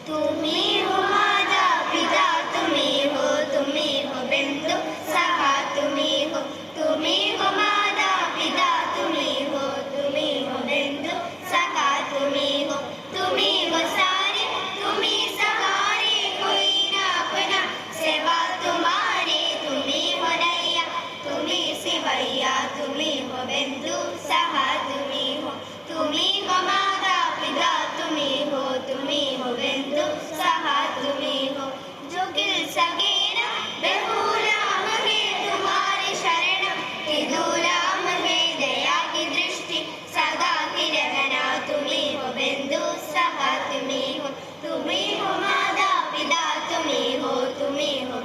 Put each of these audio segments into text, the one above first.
तुम ही हो माता पिता, तुम ही हो बंधु सखा, तुम ही हो माता पिता, तुम ही हो बंधु सखा, तुम ही हो सारे, तुम ही सहारे, कोई ना अपना सेवा तुम्हारे, तुम ही हो नैया, तुम ही सिवैया, तुम ही हो बंधु सखा, तुम ही हो माता पिता, तुम ही हो बंधु सखा, तुम ही हो जो गिल सके न बेहुलाम है तुम्हारे शरणम, विदुलाम है दया की दृष्टि सदा की रहना, तुम ही हो बंधु सखा, तुम ही हो माता पिता, तुम ही हो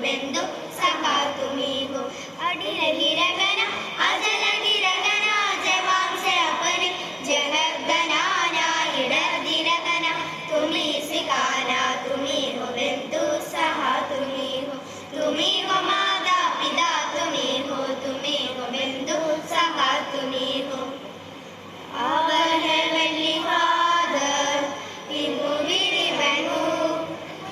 बंधु सखा, तुम ही हो अडिल गिरगना अजल गिरगना, जवान से अपने जगत बनाना, इधर गिरगना तुम ही सिखाना, तुम ही हो बंधु सखा, तुम ही हो माता पिता, तुम ही हो बंधु सखा, तुम ही हो Our Heavenly Father, in whom we live,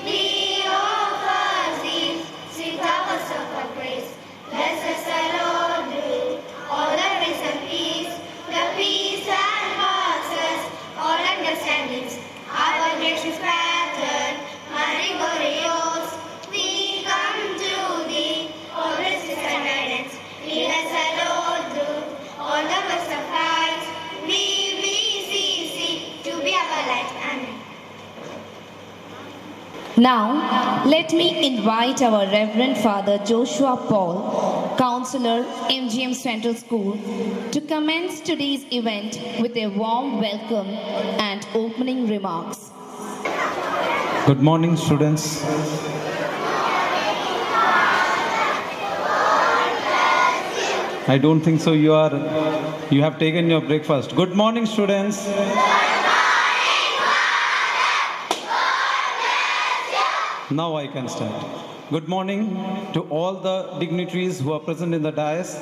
we offer thee sweet hours of our praise. Bless us, O Lord, through all the grace and peace, the peace and passes all understandings. Our gracious Patron, Mary Glorious, we come to thee, all blessings and guidance. Lead us, O Lord, through all the works of Christ. We beseech thee to be our light. Amen. Now, let me invite our Reverend Father Joshua Paul, Counselor, MGM Central School, to commence today's event with a warm welcome and opening remarks. Good morning, students. I don't think so. You have taken your breakfast. Good morning, students. Now I can start. Good morning to all the dignitaries who are present in the dais.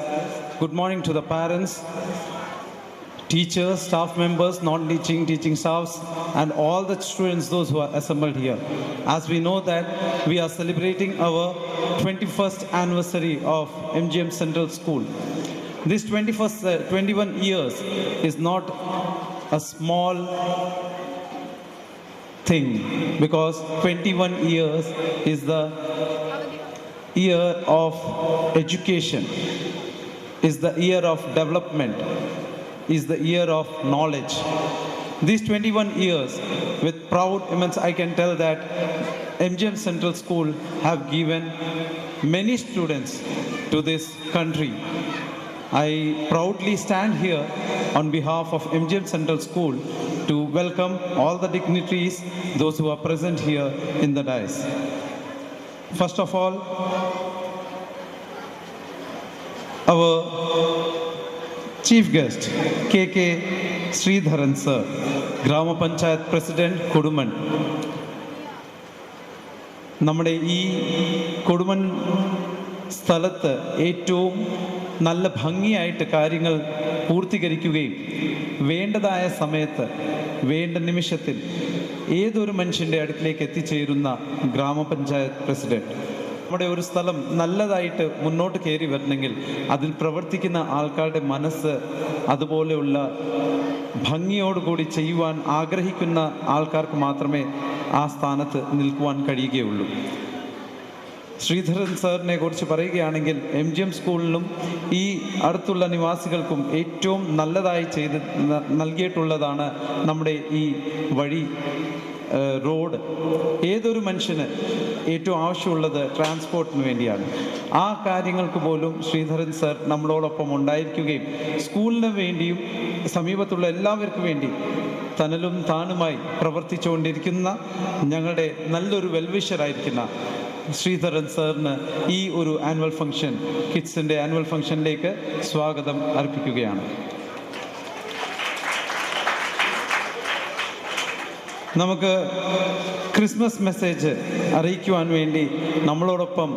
Good morning to the parents, teachers, staff members, non-teaching, teaching staffs, and all the students, those who are assembled here. As we know that we are celebrating our 21st anniversary of MGM Central School. This 21 years is not a small thing, because 21 years is the year of education, is the year of development, is the year of knowledge. These 21 years, with proud immense, I can tell that MGM Central School have given many students to this country. I proudly stand here on behalf of MGM Central School to welcome all the dignitaries, those who are present here in the dais. First of all, our Chief Guest, KK Sridharan Sir, Grama Panchayat President, Koduman. നമ്മുടെ ഈ കൊടുമൺ സ്ഥലത്ത് ഏറ്റവും നല്ല ഭംഗിയായിട്ട് കാര്യങ്ങൾ പൂർത്തീകരിക്കുകയും വേണ്ടതായ സമയത്ത് വേണ്ട നിമിഷത്തിൽ ഏതൊരു മനുഷ്യൻ്റെ അടുക്കിലേക്ക് എത്തിച്ചേരുന്ന ഗ്രാമപഞ്ചായത്ത് പ്രസിഡന്റ്. നമ്മുടെ ഒരു സ്ഥലം നല്ലതായിട്ട് മുന്നോട്ട് കയറി വരണമെങ്കിൽ അതിൽ പ്രവർത്തിക്കുന്ന ആൾക്കാരുടെ മനസ്സ് അതുപോലെയുള്ള ഭംഗിയോടുകൂടി ചെയ്യുവാൻ ആഗ്രഹിക്കുന്ന ആൾക്കാർക്ക് മാത്രമേ ആ സ്ഥാനത്ത് നിൽക്കുവാൻ കഴിയുകയുള്ളൂ. ശ്രീധരൻ സാറിനെ കുറിച്ച് പറയുകയാണെങ്കിൽ MGM സ്കൂളിനും ഈ അടുത്തുള്ള നിവാസികൾക്കും ഏറ്റവും നല്ലതായി നൽകിയിട്ടുള്ളതാണ് നമ്മുടെ ഈ വഴി, റോഡ്. ഏതൊരു മനുഷ്യന് ഏറ്റവും ആവശ്യമുള്ളത് ട്രാൻസ്പോർട്ടിന് വേണ്ടിയാണ്. ആ കാര്യങ്ങൾക്ക് പോലും ശ്രീധരൻ സർ നമ്മളോടൊപ്പം ഉണ്ടായിരിക്കുകയും സ്കൂളിന് വേണ്ടിയും സമീപത്തുള്ള എല്ലാവർക്കും വേണ്ടി തണലും താനുമായി പ്രവർത്തിച്ചുകൊണ്ടിരിക്കുന്ന ഞങ്ങളുടെ നല്ലൊരു വെൽവിഷറായിരിക്കുന്ന ശ്രീധരൻ സാറിന് ഈ ഒരു ആനുവൽ ഫംഗ്ഷൻ, കിഡ്സിൻ്റെ ആനുവൽ ഫംഗ്ഷനിലേക്ക് സ്വാഗതം അർപ്പിക്കുകയാണ്. നമുക്ക് ക്രിസ്മസ് മെസ്സേജ് അറിയിക്കുവാൻ വേണ്ടി നമ്മളോടൊപ്പം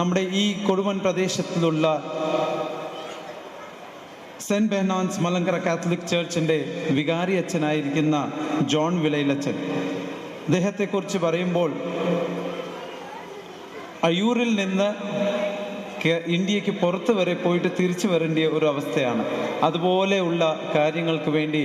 നമ്മുടെ ഈ കൊടുമൺ പ്രദേശത്തിലുള്ള സെൻറ്റ് ബെഹ്നാൻസ് മലങ്കര കാത്തലിക് ചർച്ചിൻ്റെ വികാരി അച്ഛനായിരിക്കുന്ന ജോൺ വിലയിലച്ഛൻ അദ്ദേഹത്തെക്കുറിച്ച് പറയുമ്പോൾ അയ്യൂരിൽ നിന്ന് ഇന്ത്യക്ക് പുറത്ത് വരെ പോയിട്ട് തിരിച്ചു വരേണ്ട ഒരു അവസ്ഥയാണ്. അതുപോലെയുള്ള കാര്യങ്ങൾക്ക് വേണ്ടി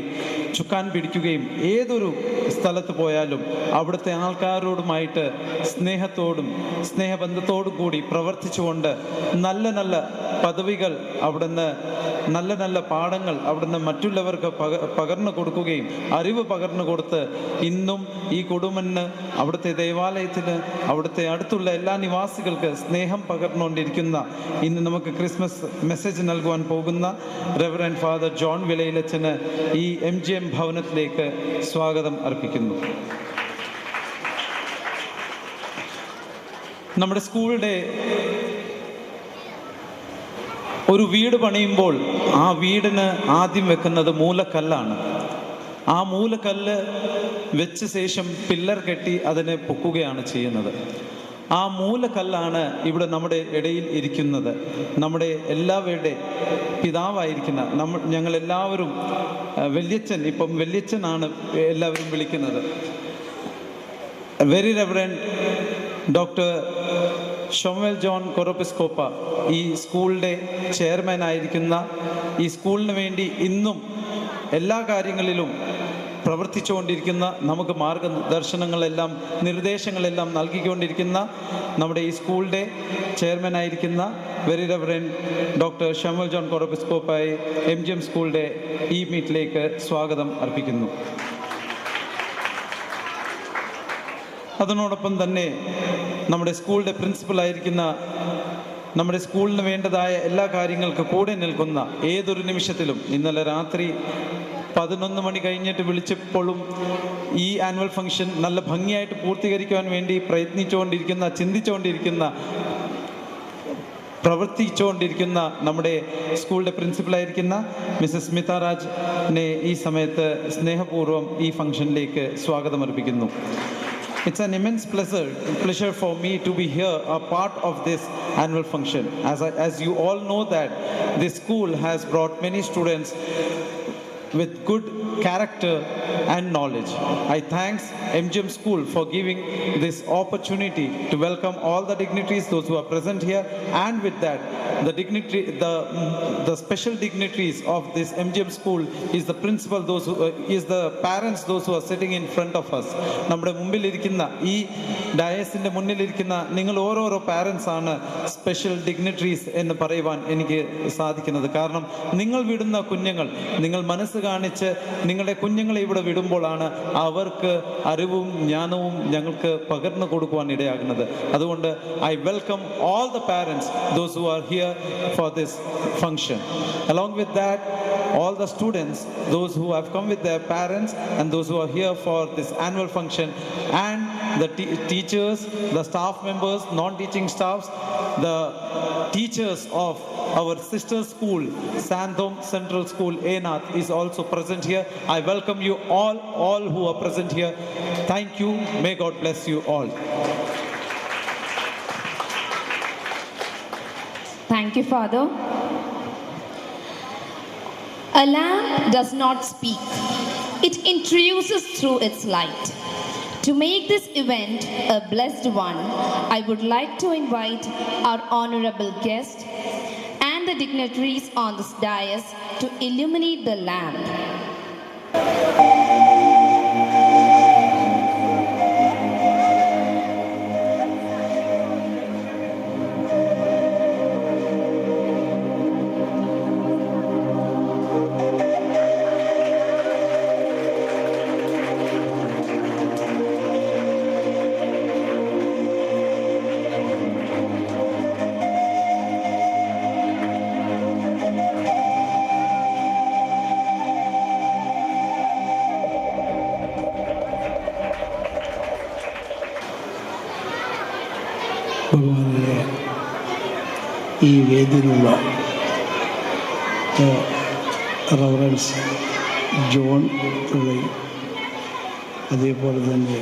ചുക്കാൻ പിടിക്കുകയും ഏതൊരു സ്ഥലത്ത് പോയാലും അവിടുത്തെ ആൾക്കാരോടുമായിട്ട് സ്നേഹത്തോടും സ്നേഹബന്ധത്തോടും കൂടി പ്രവർത്തിച്ചുകൊണ്ട് നല്ല നല്ല പദവികൾ അവിടുന്ന്, നല്ല നല്ല പാഠങ്ങൾ അവിടുന്ന് മറ്റുള്ളവർക്ക് പകർന്നു കൊടുക്കുകയും അറിവ് പകർന്നു കൊടുത്ത് ഇന്നും ഈ കൊടുമണ്ണ്, അവിടുത്തെ ദേവാലയത്തിന്, അവിടുത്തെ അടുത്തുള്ള എല്ലാ നിവാസികൾക്ക് സ്നേഹം പകർന്നുകൊണ്ടിരിക്കുന്ന, ഇന്ന് നമുക്ക് ക്രിസ്മസ് മെസ്സേജ് നൽകുവാൻ പോകുന്ന റെവറൻഡ് ഫാദർ ജോൺ വിലയിലച്ചന് ഈ MGM ഭവനത്തിലേക്ക് സ്വാഗതം അർപ്പിക്കുന്നു. നമ്മുടെ സ്കൂളിൻ്റെ ഒരു വീട് പണിയുമ്പോൾ ആ വീടിന് ആദ്യം വെക്കുന്നത് മൂലക്കല്ലാണ്. ആ മൂലക്കല്ല് വെച്ച ശേഷം പില്ലർ കെട്ടി അതിനെ പൊക്കുകയാണ് ചെയ്യുന്നത്. ആ മൂലക്കല്ലാണ് ഇവിടെ നമ്മുടെ ഇടയിൽ ഇരിക്കുന്നത്. നമ്മുടെ എല്ലാവരുടെ പിതാവായിരിക്കുന്ന ഞങ്ങളെല്ലാവരും വല്യച്ഛൻ, ഇപ്പം വല്യച്ഛനാണ് എല്ലാവരും വിളിക്കുന്നത്. Very reverend doctor Shomal John കൊറോപ്പിസ്കോപ്പ ഈ സ്കൂളിൻ്റെ ചെയർമാൻ ആയിരിക്കുന്ന, ഈ സ്കൂളിന് വേണ്ടി ഇന്നും എല്ലാ കാര്യങ്ങളിലും പ്രവർത്തിച്ചുകൊണ്ടിരിക്കുന്ന, നമുക്ക് മാർഗദർശനങ്ങളെല്ലാം നിർദ്ദേശങ്ങളെല്ലാം നൽകിക്കൊണ്ടിരിക്കുന്ന നമ്മുടെ ഈ സ്കൂളിൻ്റെ ചെയർമാൻ ആയിരിക്കുന്ന very reverend doctor Shomal John കൊറോപ്പിസ്കോപ്പയെ MGM സ്കൂളിൻ്റെ ഈ മീറ്റിലേക്ക് സ്വാഗതം അർപ്പിക്കുന്നു. അതിനോടൊപ്പം തന്നെ നമ്മുടെ സ്കൂളിൻ്റെ പ്രിൻസിപ്പലായിരിക്കുന്ന, നമ്മുടെ സ്കൂളിന് വേണ്ടതായ എല്ലാ കാര്യങ്ങൾക്കും കൂടെ നിൽക്കുന്ന, ഏതൊരു നിമിഷത്തിലും, ഇന്നലെ രാത്രി 11 മണി കഴിഞ്ഞിട്ട് വിളിച്ചപ്പോഴും ഈ ആനുവൽ ഫംഗ്ഷൻ നല്ല ഭംഗിയായിട്ട് പൂർത്തീകരിക്കുവാൻ വേണ്ടി പ്രയത്നിച്ചുകൊണ്ടിരിക്കുന്ന, ചിന്തിച്ചുകൊണ്ടിരിക്കുന്ന, പ്രവർത്തിച്ചുകൊണ്ടിരിക്കുന്ന നമ്മുടെ സ്കൂളിൻ്റെ പ്രിൻസിപ്പലായിരിക്കുന്ന മിസ്സസ് സ്മിത രാജിനെ ഈ സമയത്ത് സ്നേഹപൂർവ്വം ഈ ഫംഗ്ഷനിലേക്ക് സ്വാഗതം അർപ്പിക്കുന്നു. It's an immense pleasure for me to be here, a part of this annual function. As you all know that this school has brought many students with good character and knowledge. I thanks MGM School for giving this opportunity to welcome all the dignitaries, those who are present here, and with that, the special dignitaries of this MGM School is the principal, those who is the parents, those who are sitting in front of us. നമ്മുടെ മുമ്പിലിരിക്കുന്ന, ഈ ഡയസിൻ്റെ മുന്നിലിരിക്കുന്ന നിങ്ങൾ ഓരോരോ parents ആണ് special dignitaries എന്ന് പറയുവാൻ എനിക്ക് സാധിക്കുന്നത്. കാരണം നിങ്ങൾ വിടുന്ന കുഞ്ഞുങ്ങൾ, നിങ്ങൾ മനസ്സ് കാണിച്ച് നിങ്ങളുടെ കുഞ്ഞുങ്ങളെ ഇവിടെ വിടുമ്പോഴാണ് അവർക്ക് അറിവും ജ്ഞാനവും ഞങ്ങൾക്ക് പകർന്നു കൊടുക്കുവാൻ ഇടയാകുന്നത്. അതുകൊണ്ട് I welcome all the parents, those who are here for this function. Along with that, all the students, those who have come with their parents and those who are here for this annual function, and the teachers, the staff members, non-teaching staffs, the teachers of our sister school, Sandhom Central School, Enath, is also present here. I welcome you all who are present here. Thank you. May God bless you all. Thank you, Father. A lamp does not speak. It introduces through its light. To make this event a blessed one, I would like to invite our honorable guest and the dignitaries on this dais to illuminate the lamp. ഭഗവാനെ ഈ വേദിയിലുള്ള reverence John Pillai, അതേപോലെ തന്നെ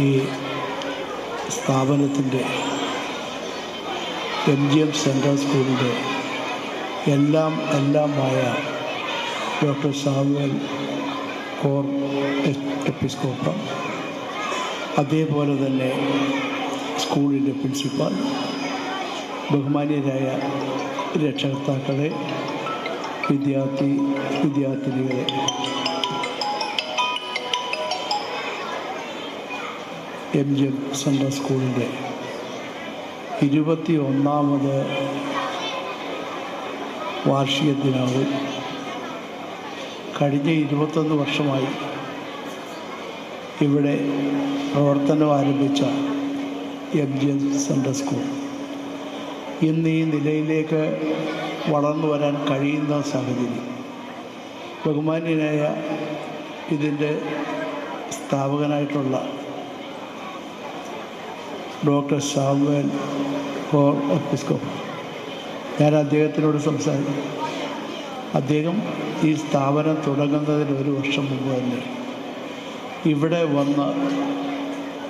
ഈ സ്ഥാപനത്തിൻ്റെ MGM central സ്കൂളിൻ്റെ എല്ലാമായ doctor Samuel core എപ്പിസ്കോപ്പ, അതേപോലെ തന്നെ സ്കൂളിൻ്റെ പ്രിൻസിപ്പാൾ, ബഹുമാന്യരായ രക്ഷകർത്താക്കളെ, വിദ്യാർത്ഥിനികളെ, MGM സെൻട്രൽ സ്കൂളിൻ്റെ 21ാമത് വാർഷിക ദിനാവ് കഴിഞ്ഞ 21 വർഷമായി ഇവിടെ പ്രവർത്തനം ആരംഭിച്ച MGM സെൻട്രൽ സ്കൂൾ ഇന്ന് ഈ നിലയിലേക്ക് വളർന്നു വരാൻ കഴിയുന്ന സാഹചര്യം ബഹുമാന്യനായ ഇതിൻ്റെ സ്ഥാപകനായിട്ടുള്ള ഡോക്ടർ സാമുവൽ പോൾ എപ്പിസ്കോപ്പ, ഞാൻ അദ്ദേഹത്തിനോട് സംസാരിച്ചു. അദ്ദേഹം ഈ സ്ഥാപനം തുടങ്ങുന്നതിന് 1 വർഷം മുമ്പ് തന്നെ ഇവിടെ വന്ന്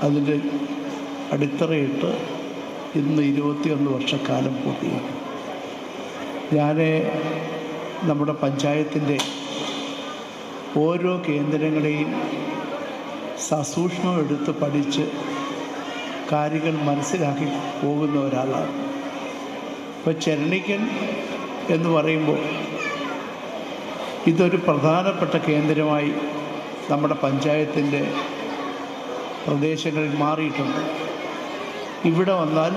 അതിൻ്റെ അടിത്തറയിട്ട് ഇന്ന് 21 വർഷക്കാലം പൂർത്തിയാക്കി. ഞാൻ നമ്മുടെ പഞ്ചായത്തിൻ്റെ ഓരോ കേന്ദ്രങ്ങളെയും സസൂക്ഷ്മം എടുത്ത് പഠിച്ച് കാര്യങ്ങൾ മനസ്സിലാക്കി പോകുന്ന ഒരാളാണ്. ഇപ്പോൾ ചെരണിക്കൽ എന്ന് പറയുമ്പോൾ ഇതൊരു പ്രധാനപ്പെട്ട കേന്ദ്രമായി നമ്മുടെ പഞ്ചായത്തിൻ്റെ പ്രദേശങ്ങളിൽ മാറിയിട്ടുണ്ട്. ഇവിടെ വന്നാൽ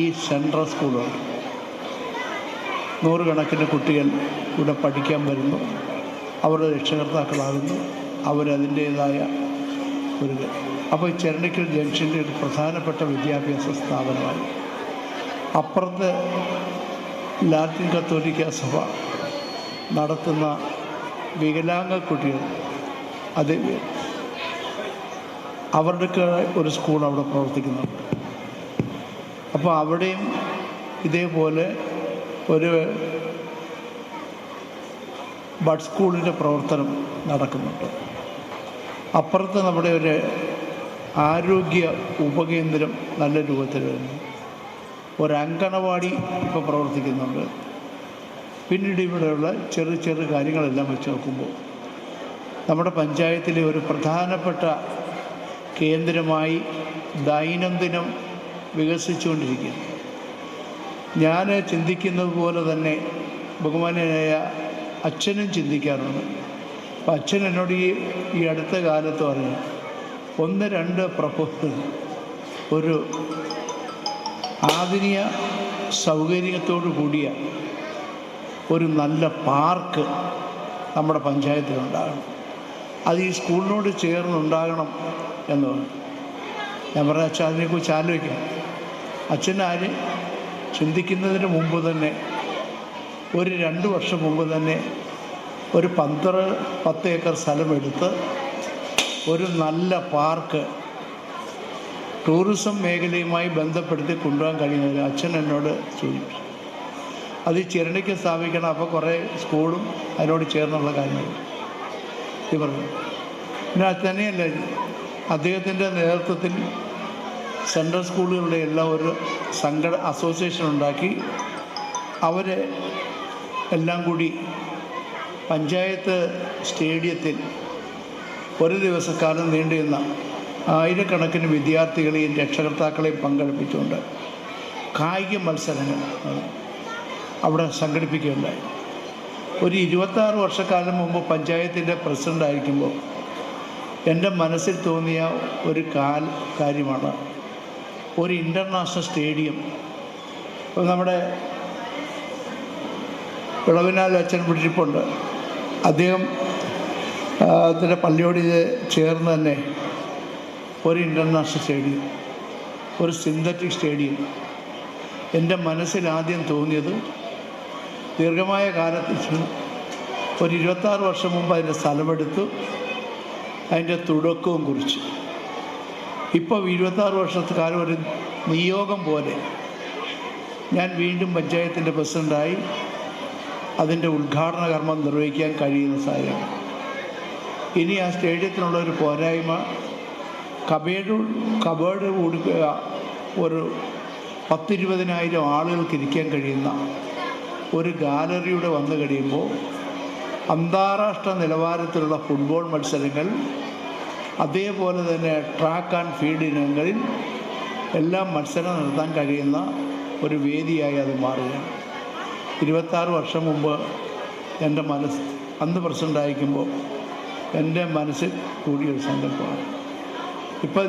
ഈ സെൻട്രൽ സ്കൂളുണ്ട്, 100 കണക്കിന് കുട്ടികൾ ഇവിടെ പഠിക്കാൻ വരുന്നു, അവരുടെ രക്ഷകർത്താക്കളാകുന്നു, അവരതിൻ്റേതായ ഒരു അപ്പോൾ ഈ ചെരണിക്കൽ ജംഗ്ഷനിലെ ഒരു പ്രധാനപ്പെട്ട വിദ്യാഭ്യാസ സ്ഥാപനമായി. അപ്പുറത്ത് ലാറ്റിൻ കത്തോലിക്ക സഭ നടത്തുന്ന വികലാംഗ കുട്ടികൾ, അത് അവരുടെയൊക്കെ ഒരു സ്കൂൾ അവിടെ പ്രവർത്തിക്കുന്നുണ്ട്. അപ്പോൾ അവിടെയും ഇതേപോലെ ഒരു ബഡ് സ്കൂളിൻ്റെ പ്രവർത്തനം നടക്കുന്നുണ്ട്. അപ്പുറത്ത് നമ്മുടെ ഒരു ആരോഗ്യ ഉപകേന്ദ്രം നല്ല രൂപത്തിൽ വരുന്നു, ഒരു അങ്കണവാടി ഇപ്പോൾ പ്രവർത്തിക്കുന്നുണ്ട്. പിന്നീട് ഇവിടെയുള്ള ചെറു കാര്യങ്ങളെല്ലാം വെച്ച് നോക്കുമ്പോൾ നമ്മുടെ പഞ്ചായത്തിലെ ഒരു പ്രധാനപ്പെട്ട കേന്ദ്രമായി ദൈനംദിനം വികസിച്ചുകൊണ്ടിരിക്കുകയാണ്. ഞാൻ ചിന്തിക്കുന്നത് പോലെ തന്നെ ബഹുമാന്യനായ അച്ഛനും ചിന്തിക്കാറുണ്ട്. അപ്പം അച്ഛൻ എന്നോട് ഈ അടുത്ത കാലത്ത് പറഞ്ഞു, 1-2 പ്രപ്പോസൽ, ഒരു ആധുനിക സൗകര്യത്തോടു കൂടിയ ഒരു നല്ല പാർക്ക് നമ്മുടെ പഞ്ചായത്തിലുണ്ടാകണം, അത് ഈ സ്കൂളിനോട് ചേർന്നുണ്ടാകണം എന്ന് പറഞ്ഞു. ഞാൻ പറഞ്ഞ അച്ഛൻ അതിനെക്കുറിച്ച് ആലോചിക്കാം. അച്ഛനാര് ചിന്തിക്കുന്നതിന് മുമ്പ് തന്നെ ഒരു 2 വർഷം മുമ്പ് തന്നെ ഒരു 10 ഏക്കർ സ്ഥലമെടുത്ത് ഒരു നല്ല പാർക്ക് ടൂറിസം മേഖലയുമായി ബന്ധപ്പെടുത്തി കൊണ്ടുപോകാൻ കഴിയുന്നത് അച്ഛൻ എന്നോട് ചോദിച്ചു. അത് ഈ ചിരണിക്ക് സ്ഥാപിക്കണം. അപ്പോൾ കുറേ സ്കൂളും അതിനോട് ചേർന്നുള്ള കാര്യങ്ങൾ ഇത് പറഞ്ഞു. പിന്നെ അത് തന്നെയല്ല, അദ്ദേഹത്തിൻ്റെ നേതൃത്വത്തിൽ സെൻട്രൽ സ്കൂളുകളുടെ എല്ലാം ഒരു അസോസിയേഷൻ ഉണ്ടാക്കി അവർ എല്ലാം കൂടി പഞ്ചായത്ത് സ്റ്റേഡിയത്തിൽ ഒരു ദിവസക്കാലം നീണ്ടുനിന്ന 1000 കണക്കിന് വിദ്യാർത്ഥികളെയും രക്ഷകർത്താക്കളെയും പങ്കെടുപ്പിച്ചുകൊണ്ട് കായിക മത്സരങ്ങൾ അവിടെ സംഘടിപ്പിക്കുകയുണ്ടായി. ഒരു 26 വർഷക്കാലം മുമ്പ് പഞ്ചായത്തിൻ്റെ പ്രസിഡൻ്റായിരിക്കുമ്പോൾ എൻ്റെ മനസ്സിൽ തോന്നിയ ഒരു കാര്യമാണ് ഒരു ഇൻ്റർനാഷണൽ സ്റ്റേഡിയം. ഇപ്പോൾ നമ്മുടെ വിളവിനാൽ അച്ഛൻ പിടിച്ചിട്ടുണ്ട്, അദ്ദേഹം അതിൻ്റെ പള്ളിയോട് ചേർന്ന് തന്നെ ഒരു ഇൻ്റർനാഷണൽ സ്റ്റേഡിയം, ഒരു സിന്തറ്റിക് സ്റ്റേഡിയം. എൻ്റെ മനസ്സിൽ ആദ്യം തോന്നിയത് ദീർഘമായ കാലത്ത് ഒരു 26 വർഷം മുമ്പ് അതിൻ്റെ സ്ഥലമെടുത്തു, അതിൻ്റെ തുടക്കവും കുറിച്ച്. ഇപ്പോൾ 26 വർഷത്തെ കാലം ഒരു നിയോഗം പോലെ ഞാൻ വീണ്ടും പഞ്ചായത്തിൻ്റെ പ്രസിഡൻ്റായി അതിൻ്റെ ഉദ്ഘാടന കർമ്മം നിർവഹിക്കാൻ കഴിയുന്ന സാഹചര്യം. ഇനി ആ സ്റ്റേഡിയത്തിനുള്ള ഒരു പോരായ്മ, കബേർഡ് കൊടുക്കുക, ഒരു 10-20,000 ആളുകൾക്ക് ഇരിക്കാൻ കഴിയുന്ന ഒരു ഗാലറിയുടെ വന്നു കഴിയുമ്പോൾ അന്താരാഷ്ട്ര നിലവാരത്തിലുള്ള ഫുട്ബോൾ മത്സരങ്ങൾ അതേപോലെ തന്നെ ട്രാക്ക് ആൻഡ് ഫീൽഡ് ഇനങ്ങളിൽ എല്ലാം മത്സരം നടത്താൻ കഴിയുന്ന ഒരു വേദിയായി അത് മാറുകയാണ്. 26 വർഷം മുമ്പ് എൻ്റെ മനസ്സ് അന്ന് പ്രസിഡൻ്റായിരിക്കുമ്പോൾ എൻ്റെ മനസ്സിൽ കൂടിയൊരു സങ്കല്പമാണ്. ഇപ്പോൾ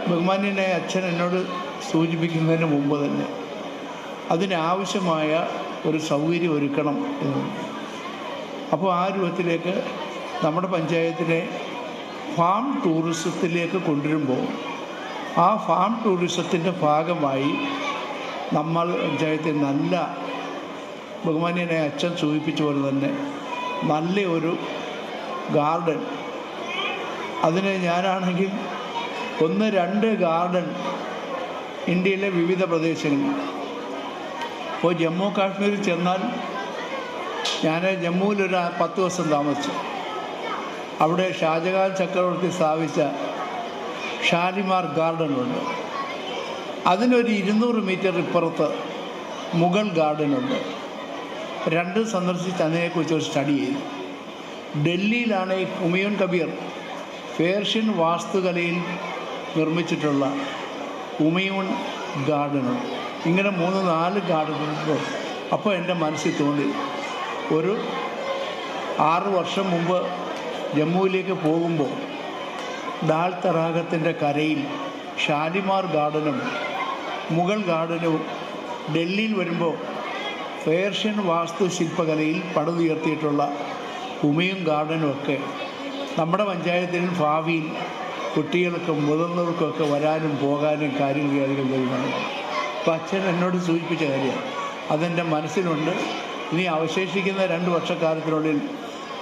ബഹുമാന്യനായ അച്ഛൻ എന്നോട് സൂചിപ്പിക്കുന്നതിന് മുമ്പ് തന്നെ അതിനാവശ്യമായ ഒരു സൗകര്യം ഒരുക്കണം എന്നുണ്ട്. അപ്പോൾ ആ രൂപത്തിലേക്ക് നമ്മുടെ പഞ്ചായത്തിനെ ഫാം ടൂറിസത്തിലേക്ക് കൊണ്ടുവരുമ്പോൾ ആ ഫാം ടൂറിസത്തിൻ്റെ ഭാഗമായി നമ്മൾ പഞ്ചായത്തിൽ നല്ല ബഹുമാന്യനായ അച്ഛൻ സൂചിപ്പിച്ച പോലെ തന്നെ നല്ല ഒരു ഗാർഡൻ, അതിന് ഞാനാണെങ്കിൽ 1-2 ഗാർഡൻ ഇന്ത്യയിലെ വിവിധ പ്രദേശങ്ങളിൽ. ഇപ്പോൾ ജമ്മു കാശ്മീരിൽ ചെന്നാൽ ഞാൻ ജമ്മുവിലൊരു 10 ദിവസം താമസിച്ചു. അവിടെ ഷാജഹാൻ ചക്രവർത്തി സ്ഥാപിച്ച ഷാലിമാർ ഗാർഡനുണ്ട്. അതിനൊരു 200 മീറ്റർ ഇപ്പുറത്ത് മുഗൾ ഗാർഡനുണ്ട്. രണ്ടും സന്ദർശിച്ച് അതിനെക്കുറിച്ച് ഒരു സ്റ്റഡി ചെയ്തു. ഡൽഹിയിലാണ് ഈ ഹുമയൂൺ കബീർ പേർഷ്യൻ വാസ്തുകലയിൽ നിർമ്മിച്ചിട്ടുള്ള ഹുമയൂൺ ഗാർഡനുണ്ട്. ഇങ്ങനെ 3-4 ഗാർഡനുണ്ട്. അപ്പോൾ എൻ്റെ മനസ്സിൽ തോന്നി, ഒരു 6 വർഷം മുമ്പ് ജമ്മുവിലേക്ക് പോകുമ്പോൾ ദാൽ തടാകത്തിൻ്റെ കരയിൽ ഷാലിമാർ ഗാർഡനും മുഗൾ ഗാർഡനും, ഡൽഹിയിൽ വരുമ്പോൾ പേർഷ്യൻ വാസ്തുശില്പകലയിൽ പടുതുയർത്തിയിട്ടുള്ള ഹുമയൂൺ ഗാർഡനും ഒക്കെ നമ്മുടെ പഞ്ചായത്തിൽ ഭാവിയിൽ കുട്ടികൾക്കും മുതിർന്നവർക്കൊക്കെ വരാനും പോകാനും കാര്യങ്ങളധികം കഴിയുന്നുണ്ട്. അപ്പോൾ അച്ഛൻ എന്നോട് സൂചിപ്പിച്ച കാര്യമാണ്, അതെൻ്റെ മനസ്സിലുണ്ട്. ഇനി അവശേഷിക്കുന്ന 2 വർഷക്കാലത്തിനുള്ളിൽ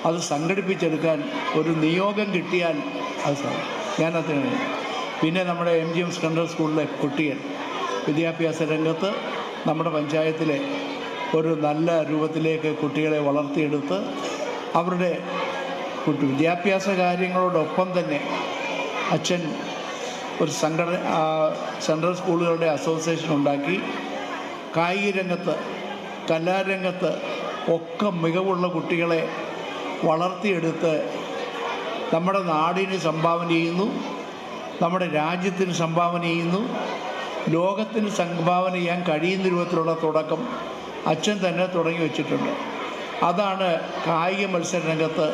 അത് സംഘടിപ്പിച്ചെടുക്കാൻ ഒരു നിയോഗം കിട്ടിയാൽ അത് ഞാനതിന്. പിന്നെ നമ്മുടെ MGM സെൻട്രൽ സ്കൂളിലെ കുട്ടികൾ വിദ്യാഭ്യാസ രംഗത്ത് നമ്മുടെ പഞ്ചായത്തിലെ ഒരു നല്ല രൂപത്തിലേക്ക് കുട്ടികളെ വളർത്തിയെടുത്ത് അവരുടെ വിദ്യാഭ്യാസ കാര്യങ്ങളോടൊപ്പം തന്നെ അച്ഛൻ ഒരു സെൻട്രൽ സ്കൂളുകളുടെ അസോസിയേഷൻ ഉണ്ടാക്കി കായിക രംഗത്ത് കലാരംഗത്ത് ഒക്കെ മികവുള്ള കുട്ടികളെ വളർത്തിയെടുത്ത് നമ്മുടെ നാടിന് സംഭാവന ചെയ്യുന്നു, നമ്മുടെ രാജ്യത്തിന് സംഭാവന ചെയ്യുന്നു, ലോകത്തിന് സംഭാവന ചെയ്യാൻ കഴിയുന്ന രൂപത്തിലുള്ള തുടക്കം അച്ഛൻ തന്നെ തുടങ്ങി വച്ചിട്ടുണ്ട്. അതാണ് കായിക മത്സര രംഗത്ത്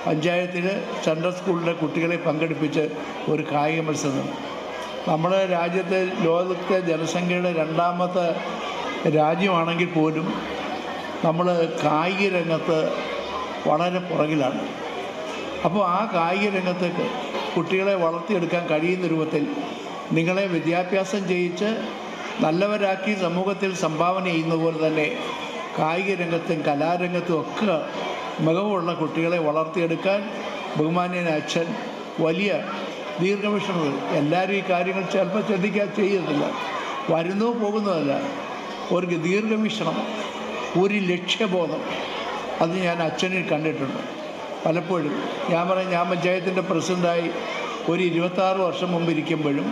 പഞ്ചായത്തിൽ സെൻട്രൽ സ്കൂളിലെ കുട്ടികളെ പങ്കെടുപ്പിച്ച് ഒരു കായിക മത്സരം. നമ്മുടെ രാജ്യത്തെ ലോകത്തെ ജനസംഖ്യയുടെ 2ാമത്തെ രാജ്യമാണെങ്കിൽ പോലും നമ്മൾ കായിക രംഗത്ത് വളരെ പുറകിലാണ്. അപ്പോൾ ആ കായിക രംഗത്തേക്ക് കുട്ടികളെ വളർത്തിയെടുക്കാൻ കഴിയുന്ന രൂപത്തിൽ നിങ്ങളെ വിദ്യാഭ്യാസം ചെയ്യിച്ച് നല്ലവരാക്കി സമൂഹത്തിൽ സംഭാവന ചെയ്യുന്ന പോലെ തന്നെ കായിക രംഗത്തും കലാരംഗത്തും ഒക്കെ മികവുള്ള കുട്ടികളെ വളർത്തിയെടുക്കാൻ ബഹുമാന്യനായ അച്ഛൻ വലിയ ദീർഘവീക്ഷണം. എല്ലാവരും ഈ കാര്യങ്ങൾ ചിലപ്പോൾ ശ്രദ്ധിക്കാൻ ചെയ്യുന്നില്ല, വരുന്നോ പോകുന്നതല്ല. ഒരു ദീർഘവീക്ഷണം, ഒരു ലക്ഷ്യബോധം, അത് ഞാൻ അച്ഛനിൽ കണ്ടിട്ടുണ്ട് പലപ്പോഴും. ഞാൻ പഞ്ചായത്തിൻ്റെ പ്രസിഡൻ്റായി ഒരു 26 വർഷം മുമ്പ് ഇരിക്കുമ്പോഴും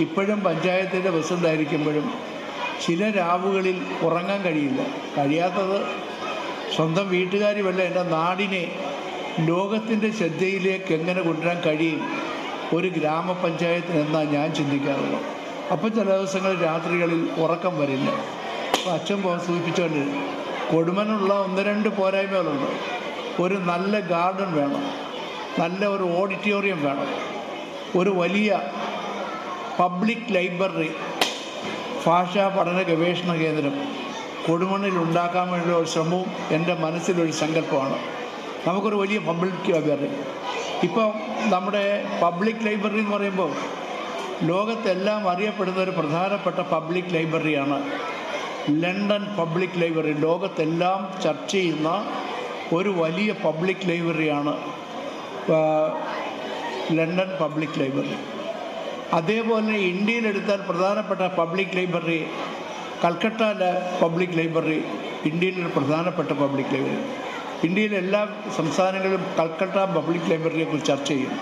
ഇപ്പോഴും പഞ്ചായത്തിൻ്റെ പ്രസിഡൻ്റായിരിക്കുമ്പോഴും ചില രാവുകളിൽ ഉറങ്ങാൻ കഴിയാത്തത് സ്വന്തം വീട്ടുകാരുമല്ല, എൻ്റെ നാടിനെ ലോകത്തിൻ്റെ ശ്രദ്ധയിലേക്ക് എങ്ങനെ കൊണ്ടുവരാൻ കഴിയും ഒരു ഗ്രാമപഞ്ചായത്തിന് എന്നാണ് ഞാൻ ചിന്തിക്കാറുള്ളത്. അപ്പോൾ ചില ദിവസങ്ങളിൽ രാത്രികളിൽ ഉറക്കം വരില്ല. അപ്പോൾ അച്ഛൻ സൂചിപ്പിച്ചുകൊണ്ട് കൊടുമനുള്ള 1-2 പോരായ്മകളുണ്ട്. ഒരു നല്ല ഗാർഡൻ വേണം, നല്ല ഒരു ഓഡിറ്റോറിയം വേണം, ഒരു വലിയ പബ്ലിക് ലൈബ്രറി, ഭാഷാ പഠന ഗവേഷണ കേന്ദ്രം കൊടുമണ്ണിൽ ഉണ്ടാക്കാൻ വേണ്ടിയുള്ള ഒരു ശ്രമവും എൻ്റെ മനസ്സിലൊരു സങ്കല്പമാണ്. നമുക്കൊരു വലിയ പബ്ലിക് ലൈബ്രറി. ഇപ്പോൾ നമ്മുടെ പബ്ലിക് ലൈബ്രറി എന്ന് പറയുമ്പോൾ ലോകത്തെല്ലാം അറിയപ്പെടുന്ന ഒരു പ്രധാനപ്പെട്ട പബ്ലിക് ലൈബ്രറിയാണ് ലണ്ടൻ പബ്ലിക് ലൈബ്രറി. ലോകത്തെല്ലാം ചർച്ച ചെയ്യുന്ന ഒരു വലിയ പബ്ലിക് ലൈബ്രറിയാണ് ലണ്ടൻ പബ്ലിക് ലൈബ്രറി. അതേപോലെ ഇന്ത്യയിലെടുത്താൽ പ്രധാനപ്പെട്ട public library Calcutta public library ഇന്ത്യയിലൊരു പ്രധാനപ്പെട്ട പബ്ലിക് ലൈബ്രറി. ഇന്ത്യയിലെ എല്ലാ സംസ്ഥാനങ്ങളിലും കൽക്കട്ട പബ്ലിക് ലൈബ്രറിയെക്കുറിച്ച് ചർച്ച ചെയ്യും.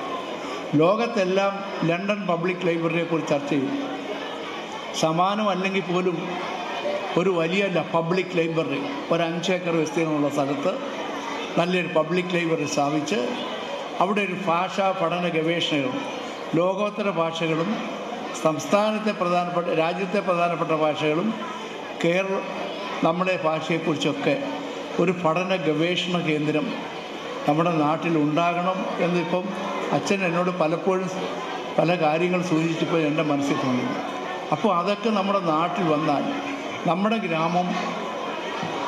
ലോകത്തെല്ലാം ലണ്ടൻ പബ്ലിക് ലൈബ്രറിയെക്കുറിച്ച് ചർച്ച ചെയ്യും. സമാനമല്ലെങ്കിൽ പോലും ഒരു വലിയ പബ്ലിക് ലൈബ്രറി, ഒരു 5 ഏക്കർ വിസ്തീർണമുള്ള സ്ഥലത്ത് നല്ലൊരു പബ്ലിക് ലൈബ്രറി സ്ഥാപിച്ച് അവിടെ ഒരു ഭാഷാ പഠന ഗവേഷണവും ലോകോത്തര ഭാഷകളും രാജ്യത്തെ പ്രധാനപ്പെട്ട ഭാഷകളും നമ്മുടെ ഭാഷയെക്കുറിച്ചൊക്കെ ഒരു പഠന ഗവേഷണ കേന്ദ്രം നമ്മുടെ നാട്ടിൽ ഉണ്ടാകണം എന്നിപ്പം അച്ഛൻ എന്നോട് പലപ്പോഴും പല കാര്യങ്ങൾ സൂചിപ്പിച്ചപ്പോൾ എൻ്റെ മനസ്സിൽ തോന്നുന്നു. അപ്പോൾ അതൊക്കെ നമ്മുടെ നാട്ടിൽ വന്നാൽ നമ്മുടെ ഗ്രാമം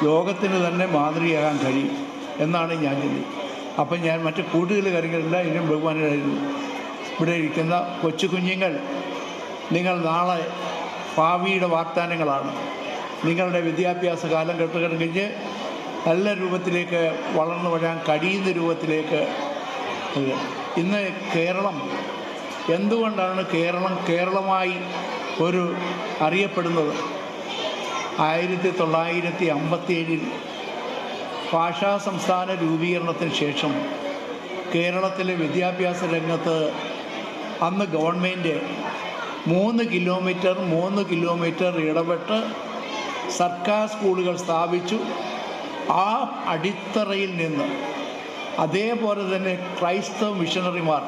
ലോകത്തിന് തന്നെ മാതൃകയാകാൻ കഴിയും എന്നാണ് ഞാൻ ചിന്തിക്കുന്നത്. അപ്പം ഞാൻ മറ്റ് കൂടുതൽ കാര്യങ്ങളില്ല. ഇതിനും ബഹുമാനരായിരുന്നു ഇവിടെ ഇരിക്കുന്ന കൊച്ചു കുഞ്ഞുങ്ങൾ, നിങ്ങൾ നാളെ ഭാവിയുടെ വാഗ്ദാനങ്ങളാണ്. നിങ്ങളുടെ വിദ്യാഭ്യാസ കാലം കഴിഞ്ഞ് നല്ല രൂപത്തിലേക്ക് വളർന്നു വരാൻ കഴിയുന്ന രൂപത്തിലേക്ക് ഇന്ന് കേരളം എന്തുകൊണ്ടാണ് കേരളമായി ഒരു അറിയപ്പെടുന്നത്? 1957 ഭാഷാ സംസ്ഥാന രൂപീകരണത്തിന് ശേഷം കേരളത്തിലെ വിദ്യാഭ്യാസ രംഗത്ത് അന്ന് ഗവൺമെൻറ് 3 കിലോമീറ്റർ ഇടപെട്ട് സർക്കാർ സ്കൂളുകൾ സ്ഥാപിച്ചു. ആ അടിത്തറയിൽ നിന്ന് അതേപോലെ തന്നെ ക്രൈസ്തവ മിഷണറിമാർ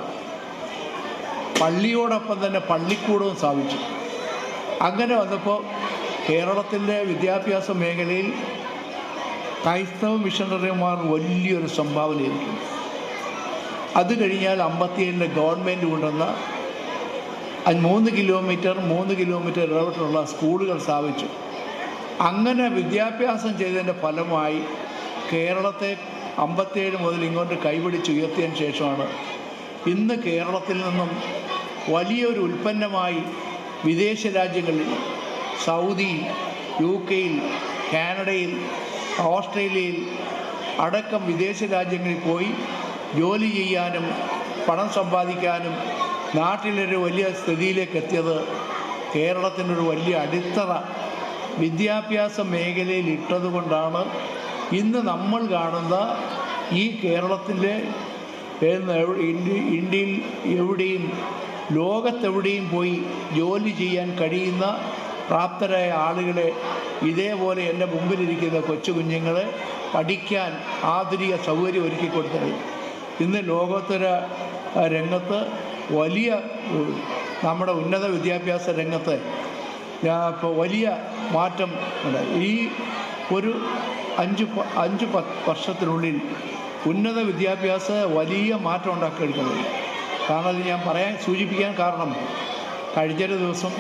പള്ളിയോടൊപ്പം തന്നെ പള്ളിക്കൂടവും സ്ഥാപിച്ചു. അങ്ങനെ വന്നപ്പോൾ കേരളത്തിൻ്റെ വിദ്യാഭ്യാസ മേഖലയിൽ ക്രൈസ്തവ മിഷണറിമാർ വലിയൊരു സംഭാവന ചെയ്തിട്ടുണ്ട്. അത് കഴിഞ്ഞാൽ 57 ഗവൺമെൻറ് കൊണ്ടുവന്ന 3 കിലോമീറ്റർ ഇടപെട്ടുള്ള സ്കൂളുകൾ സ്ഥാപിച്ചു. അങ്ങനെ വിദ്യാഭ്യാസം ചെയ്തതിൻ്റെ ഫലമായി കേരളത്തെ 57 മുതൽ ഇങ്ങോട്ട് കൈപിടിച്ചുയർത്തിയതിന് ശേഷമാണ് ഇന്ന് കേരളത്തിൽ നിന്നും വലിയൊരു ഉൽപ്പന്നമായി വിദേശ രാജ്യങ്ങളിൽ, സൗദിയിൽ, UK, കാനഡയിൽ, ഓസ്ട്രേലിയയിൽ അടക്കം വിദേശ രാജ്യങ്ങളിൽ പോയി ജോലി ചെയ്യാനും പണം സമ്പാദിക്കാനും നാട്ടിലൊരു വലിയ സ്ഥിതിയിലേക്ക് എത്തിയത് കേരളത്തിനൊരു വലിയ അടിത്തറ വിദ്യാഭ്യാസ മേഖലയിൽ ഇട്ടതുകൊണ്ടാണ്. ഇന്ന് നമ്മൾ കാണുന്ന ഈ കേരളത്തിൻ്റെ ഇന്ത്യയിൽ എവിടെയും ലോകത്തെവിടെയും പോയി ജോലി ചെയ്യാൻ കഴിയുന്ന പ്രാപ്തരായ ആളുകളെ ഇതേപോലെ എൻ്റെ മുമ്പിലിരിക്കുന്ന കൊച്ചു കുഞ്ഞുങ്ങളെ പഠിക്കാൻ ആധുനിക സൗകര്യം ഒരുക്കി കൊടുത്തത്. ഇന്ന് ലോകോത്തര രംഗത്ത് വലിയ നമ്മുടെ ഉന്നത വിദ്യാഭ്യാസ രംഗത്ത് ഇപ്പോൾ വലിയ മാറ്റം ഉണ്ട്. ഈ ഒരു 5-10 വർഷത്തിനുള്ളിൽ ഉന്നത വിദ്യാഭ്യാസ വലിയ മാറ്റം ഉണ്ടാക്കിയെടുക്കുന്നത്. കാരണം അത് ഞാൻ സൂചിപ്പിക്കാൻ കാരണം കഴിഞ്ഞൊരു ദിവസം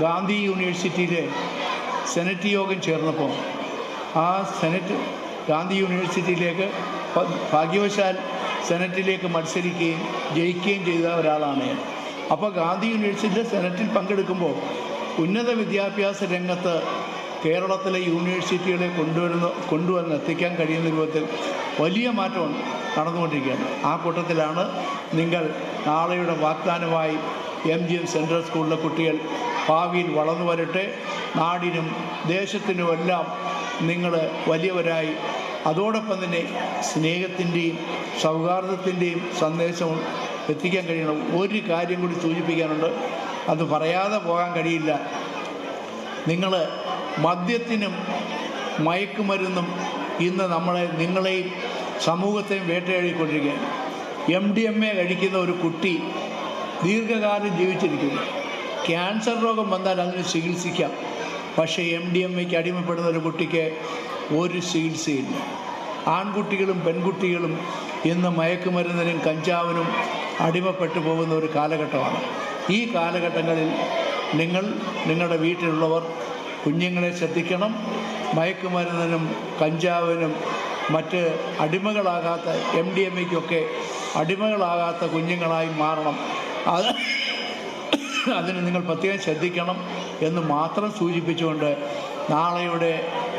ഗാന്ധി യൂണിവേഴ്സിറ്റിയിലെ സെനറ്റ് യോഗം ചേർന്നപ്പോൾ ആ ഗാന്ധി യൂണിവേഴ്സിറ്റിയിലേക്ക് ഭാഗ്യവശാൽ സെനറ്റിലേക്ക് മത്സരിക്കുകയും ജയിക്കുകയും ചെയ്ത ഒരാളാണ് ഞാൻ. അപ്പോൾ ഗാന്ധി യൂണിവേഴ്സിറ്റിയിലെ സെനറ്റിൽ പങ്കെടുക്കുമ്പോൾ ഉന്നത വിദ്യാഭ്യാസ രംഗത്ത് കേരളത്തിലെ യൂണിവേഴ്സിറ്റികളെ കൊണ്ടുവന്ന് എത്തിക്കാൻ കഴിയുന്ന രൂപത്തിൽ വലിയ മാറ്റം നടന്നുകൊണ്ടിരിക്കുകയാണ്. ആ കൂട്ടത്തിലാണ് നിങ്ങൾ നാളെയുടെ വാഗ്ദാനമായി MGM സെൻട്രൽ സ്കൂളിലെ കുട്ടികൾ ഭാവിയിൽ വളർന്നു വരട്ടെ. നാടിനും ദേശത്തിനുമെല്ലാം നിങ്ങൾ വലിയവരായി അതോടൊപ്പം തന്നെ സ്നേഹത്തിൻ്റെയും സൗഹാർദ്ദത്തിൻ്റെയും സന്ദേശവും എത്തിക്കാൻ കഴിയണം. ഒരു കാര്യം കൂടി സൂചിപ്പിക്കാനുണ്ട്, അത് പറയാതെ പോകാൻ കഴിയില്ല. നിങ്ങൾ മദ്യത്തിനും മയക്കുമരുന്നും ഇന്ന് നിങ്ങളെയും സമൂഹത്തെയും വേട്ടയാടിക്കൊണ്ടിരിക്കുകയാണ്. MDMA കഴിക്കുന്ന ഒരു കുട്ടി ദീർഘകാലം ജീവിച്ചിരിക്കുന്നു. ക്യാൻസർ രോഗം വന്നാൽ അതിന് ചികിത്സിക്കാം. പക്ഷേ MDMAയ്ക്ക് അടിമപ്പെടുന്ന ഒരു കുട്ടിക്ക് ഒരു ചികിത്സയില്ല. ആൺകുട്ടികളും പെൺകുട്ടികളും ഇന്ന് മയക്കുമരുന്നിനും കഞ്ചാവിനും അടിമപ്പെട്ടു പോകുന്ന ഒരു കാലഘട്ടമാണ്. ഈ കാലഘട്ടങ്ങളിൽ നിങ്ങളുടെ വീട്ടിലുള്ളവർ കുഞ്ഞുങ്ങളെ ശ്രദ്ധിക്കണം. മയക്കുമരുന്നിനും കഞ്ചാവിനും മറ്റ് അടിമകളാകാത്ത MDMAയ്ക്കൊക്കെ അടിമകളാകാത്ത കുഞ്ഞുങ്ങളായി മാറണം. അതിന് നിങ്ങൾ പ്രത്യേകം ശ്രദ്ധിക്കണം എന്ന് മാത്രം സൂചിപ്പിച്ചുകൊണ്ട് നാളെയുടെ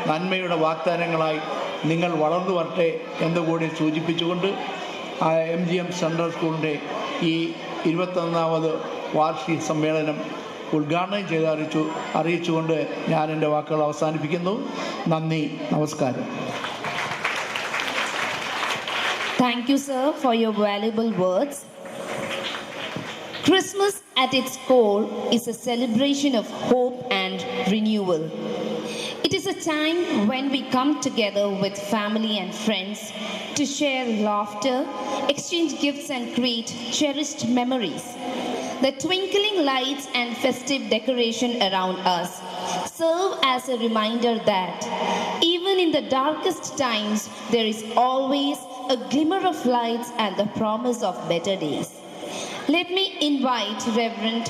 നന്മയുടെ വാഗ്ദാനങ്ങളായി നിങ്ങൾ വളർന്നു വരട്ടെ എന്നുകൂടി സൂചിപ്പിച്ചുകൊണ്ട് MGM സെൻട്രൽ സ്കൂളിൻ്റെ ഈ 21ാമത് വാർഷിക സമ്മേളനം ഉദ്ഘാടനം ചെയ്ത് അറിയിച്ചുകൊണ്ട് ഞാൻ എൻ്റെ വാക്കുകൾ അവസാനിപ്പിക്കുന്നു. നന്ദി, നമസ്കാരം. Thank you, sir, for your valuable words. Christmas at its core is a celebration of hope and renewal. It It is a time when we come together with family and friends to share laughter, exchange gifts, and create cherished memories. The twinkling lights and festive decoration around us serve as a reminder that even in the darkest times, there is always a glimmer of lights and the promise of better days. Let me invite Reverend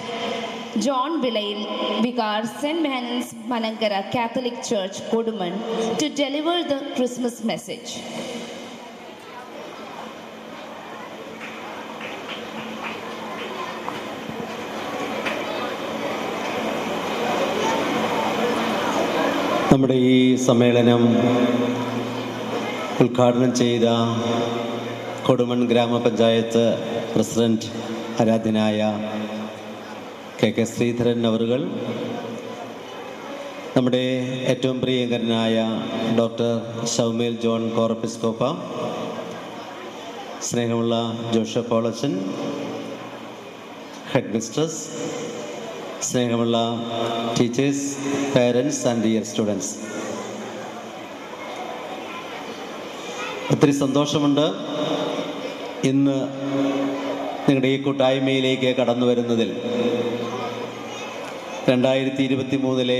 John Vilayil, Vicar, St. Mahan's Malankara Catholic Church, Koduman, to deliver the Christmas message. നമ്മുടെ ഈ സമ്മേളനം ഉദ്ഘാടനം ചെയ്ത കൊടുമൺ ഗ്രാമപഞ്ചായത്ത് president ആരാധ്യനായ K Sreedharan അവറുകൾ, നമ്മുടെ ഏറ്റവും പ്രിയങ്കരനായ ഡോക്ടർ ഷൗമേൽ ജോൺ കോറപ്പിസ്കോപ്പ, സ്നേഹമുള്ള ജോഷ പോളച്ചൻ, ഹെഡ് മിസ്ട്രസ്, സ്നേഹമുള്ള teachers, parents and dear students, ഒത്തിരി സന്തോഷമുണ്ട് ഇന്ന് നിങ്ങളുടെ ഈ കൂട്ടായ്മയിലേക്ക് കടന്നു വരുന്നതിൽ. 2023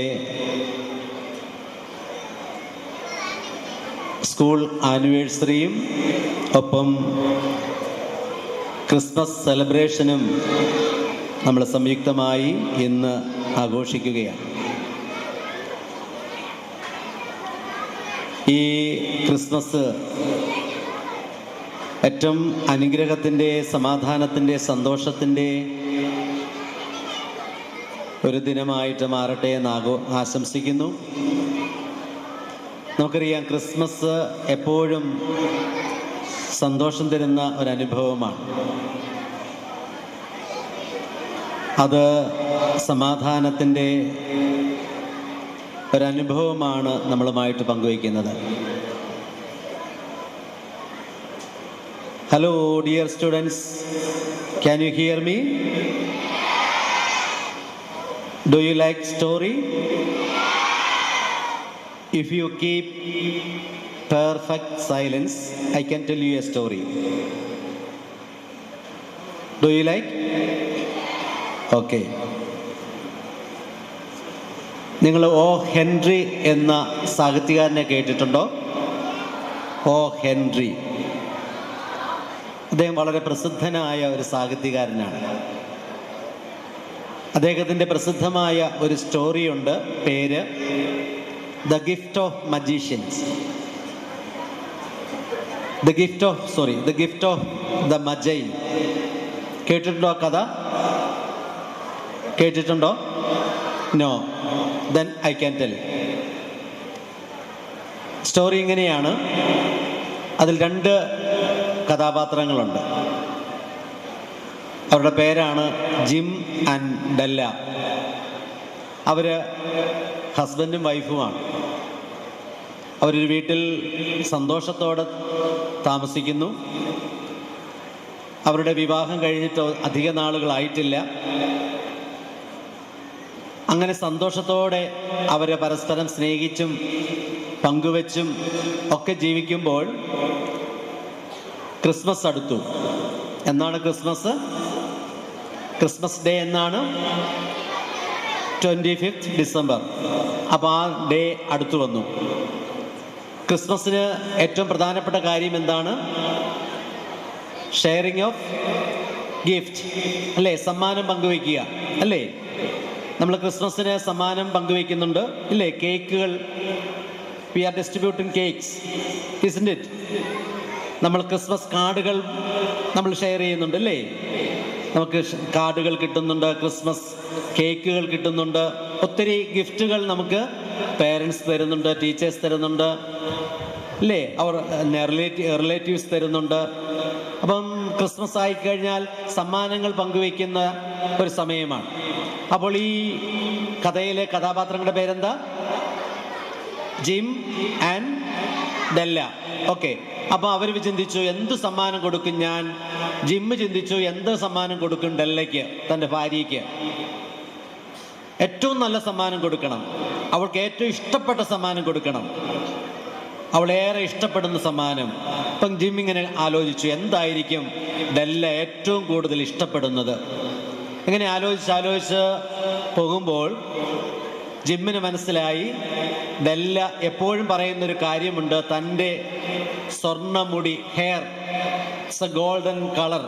സ്കൂൾ ആനിവേഴ്സറിയും ഒപ്പം ക്രിസ്മസ് സെലിബ്രേഷനും നമ്മൾ സംയുക്തമായി ഇന്ന് ആഘോഷിക്കുകയാണ്. ഈ ക്രിസ്മസ് ഏറ്റവും അനുഗ്രഹത്തിൻ്റെ, സമാധാനത്തിൻ്റെ, സന്തോഷത്തിൻ്റെ ഒരു ദിനമായിട്ട് മാറട്ടെ എന്ന് ആശംസിക്കുന്നു. നമുക്കറിയാം, ക്രിസ്മസ് എപ്പോഴും സന്തോഷം തരുന്ന ഒരനുഭവമാണ്. അത് സമാധാനത്തിൻ്റെ ഒരനുഭവമാണ് നമ്മളുമായിട്ട് പങ്കുവയ്ക്കുന്നത്. Hello dear students, can you here me? Do you like story? If you keep perfect silence, I can tell you a story. Do you like? Okay. നിങ്ങൾ ഓ ഹെൻറി എന്ന സാഹിത്യകാരനെ കേട്ടിട്ടുണ്ടോ? ഓ ഹെൻറി. അദ്ദേഹം വളരെ പ്രസിദ്ധനായ ഒരു സാഹിത്യകാരനാണ്. അദ്ദേഹത്തിൻ്റെ പ്രസിദ്ധമായ ഒരു സ്റ്റോറിയുണ്ട്, പേര് The Gift of Magicians. The Gift of the Magi. കേട്ടിട്ടുണ്ടോ കഥ? കേട്ടിട്ടുണ്ടോ? No. Then I can tell. Story ഇങ്ങനെയാണ്. അതിൽ 2 കഥാപാത്രങ്ങളുണ്ട്. അവരുടെ പേരാണ് ജിം ആൻഡ് ഡെല്ല. അവർ ഹസ്ബൻഡും വൈഫുമാണ്. അവരൊരു വീട്ടിൽ സന്തോഷത്തോടെ താമസിക്കുന്നു. അവരുടെ വിവാഹം കഴിഞ്ഞിട്ട് അധിക നാളുകളായിട്ടില്ല. അങ്ങനെ സന്തോഷത്തോടെ അവർ പരസ്പരം സ്നേഹിച്ചും പങ്കുവെച്ചും ഒക്കെ ജീവിക്കുമ്പോൾ ക്രിസ്മസ് അടുത്തു. എന്നാണ് ക്രിസ്മസ്? ക്രിസ്മസ് ഡേ എന്നാണ് 25th ഡിസംബർ. അപ്പോൾ ആ ഡേ അടുത്തു വന്നു. ക്രിസ്മസിന് ഏറ്റവും പ്രധാനപ്പെട്ട കാര്യം എന്താണ്? ഷെയറിങ് ഓഫ് ഗിഫ്റ്റ്, അല്ലേ? സമ്മാനം പങ്കുവയ്ക്കുക, അല്ലേ? നമ്മൾ ക്രിസ്മസിന് സമ്മാനം പങ്കുവയ്ക്കുന്നുണ്ട്, ഇല്ലേ? കേക്കുകൾ, we are distributing cakes, isn't it? നമ്മൾ ക്രിസ്മസ് കാർഡുകൾ നമ്മൾ ഷെയർ ചെയ്യുന്നുണ്ട്, അല്ലേ? നമുക്ക് കാർഡുകൾ കിട്ടുന്നുണ്ട്, ക്രിസ്മസ് കേക്കുകൾ കിട്ടുന്നുണ്ട്, ഒത്തിരി ഗിഫ്റ്റുകൾ നമുക്ക് പേരൻസ് തരുന്നുണ്ട്, ടീച്ചേഴ്സ് തരുന്നുണ്ട്, അല്ലേ? അവർ റിലേറ്റീവ്സ് തരുന്നുണ്ട്. അപ്പം ക്രിസ്മസ് ആയിക്കഴിഞ്ഞാൽ സമ്മാനങ്ങൾ പങ്കുവയ്ക്കുന്ന ഒരു സമയമാണ്. അപ്പോൾ ഈ കഥയിലെ കഥാപാത്രങ്ങളുടെ പേരെന്താ? Jim and Della. ഓക്കെ. അപ്പോൾ അവർ ചിന്തിച്ചു എന്ത് സമ്മാനം കൊടുക്കും ഞാൻ. ജിമ്മ് ചിന്തിച്ചു എന്ത് സമ്മാനം കൊടുക്കും ഡെല്ലയ്ക്ക്, തൻ്റെ ഭാര്യയ്ക്ക്. ഏറ്റവും നല്ല സമ്മാനം കൊടുക്കണം, അവൾക്ക് ഏറ്റവും ഇഷ്ടപ്പെട്ട സമ്മാനം കൊടുക്കണം, അവളേറെ ഇഷ്ടപ്പെടുന്ന സമ്മാനം. ഇപ്പം ജിം ഇങ്ങനെ ആലോചിച്ചു, എന്തായിരിക്കും ഡെല്ല ഏറ്റവും കൂടുതൽ ഇഷ്ടപ്പെടുന്നത്. ഇങ്ങനെ ആലോചിച്ച് പോകുമ്പോൾ ജിമ്മിന് മനസ്സിലായി, ഡെല്ല എപ്പോഴും പറയുന്നൊരു കാര്യമുണ്ട്, തൻ്റെ സ്വർണ്ണമുടി, hair it's a golden colour,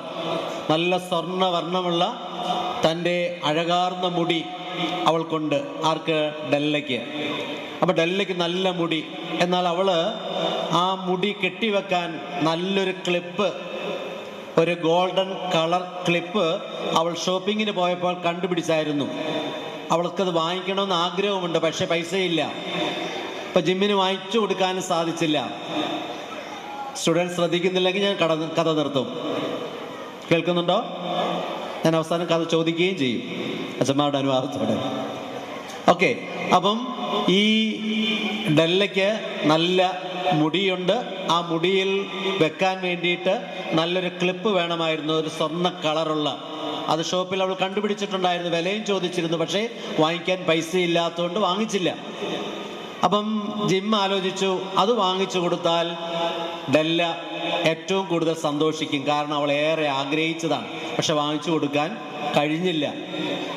നല്ല സ്വർണ്ണവർണ്ണമുള്ള തൻ്റെ അഴകാർന്ന മുടി അവൾക്കുണ്ട്. ആർക്ക്? ഡെല്ലയ്ക്ക്. അപ്പോൾ ഡെല്ലയ്ക്ക് നല്ല മുടി. എന്നാൽ അവള് ആ മുടി കെട്ടിവെക്കാൻ നല്ലൊരു ക്ലിപ്പ്, ഒരു ഗോൾഡൻ കളർ ക്ലിപ്പ് അവൾ ഷോപ്പിങ്ങിന് പോയപ്പോൾ കണ്ടുപിടിച്ചായിരുന്നു. അവൾക്കത് വാങ്ങിക്കണമെന്ന് ആഗ്രഹമുണ്ട്, പക്ഷെ പൈസയില്ല. ഇപ്പം ജിമ്മിന് വാങ്ങിച്ചു കൊടുക്കാനും സാധിച്ചില്ല. സ്റ്റുഡൻസ് ശ്രദ്ധിക്കുന്നില്ലെങ്കിൽ ഞാൻ കഥ നിർത്തും. കേൾക്കുന്നുണ്ടോ? ഞാൻ അവസാനം കഥ ചോദിക്കുകയും ചെയ്യും അച്ഛന്മാരുടെ അനുവാദത്തോടെ. ഓക്കെ. അപ്പം ഈ ഡെല്ലയ്ക്ക് നല്ല മുടിയുണ്ട്. ആ മുടിയിൽ വെക്കാൻ വേണ്ടിയിട്ട് നല്ലൊരു ക്ലിപ്പ് വേണമായിരുന്നു, ഒരു സ്വർണ്ണ കളറുള്ള. അത് ഷോപ്പിൽ അവൾ കണ്ടുപിടിച്ചിട്ടുണ്ടായിരുന്നു, വിലയും ചോദിച്ചിരുന്നു, പക്ഷേ വാങ്ങിക്കാൻ പൈസ ഇല്ലാത്തതുകൊണ്ട് വാങ്ങിച്ചില്ല. അപ്പം ജിം ആലോചിച്ചു, അത് വാങ്ങിച്ചു കൊടുത്താൽ ഡെല്ല ഏറ്റവും കൂടുതൽ സന്തോഷിക്കും, കാരണം അവൾ ഏറെ ആഗ്രഹിച്ചതാണ്, പക്ഷെ വാങ്ങിച്ചു കൊടുക്കാൻ കഴിഞ്ഞില്ല.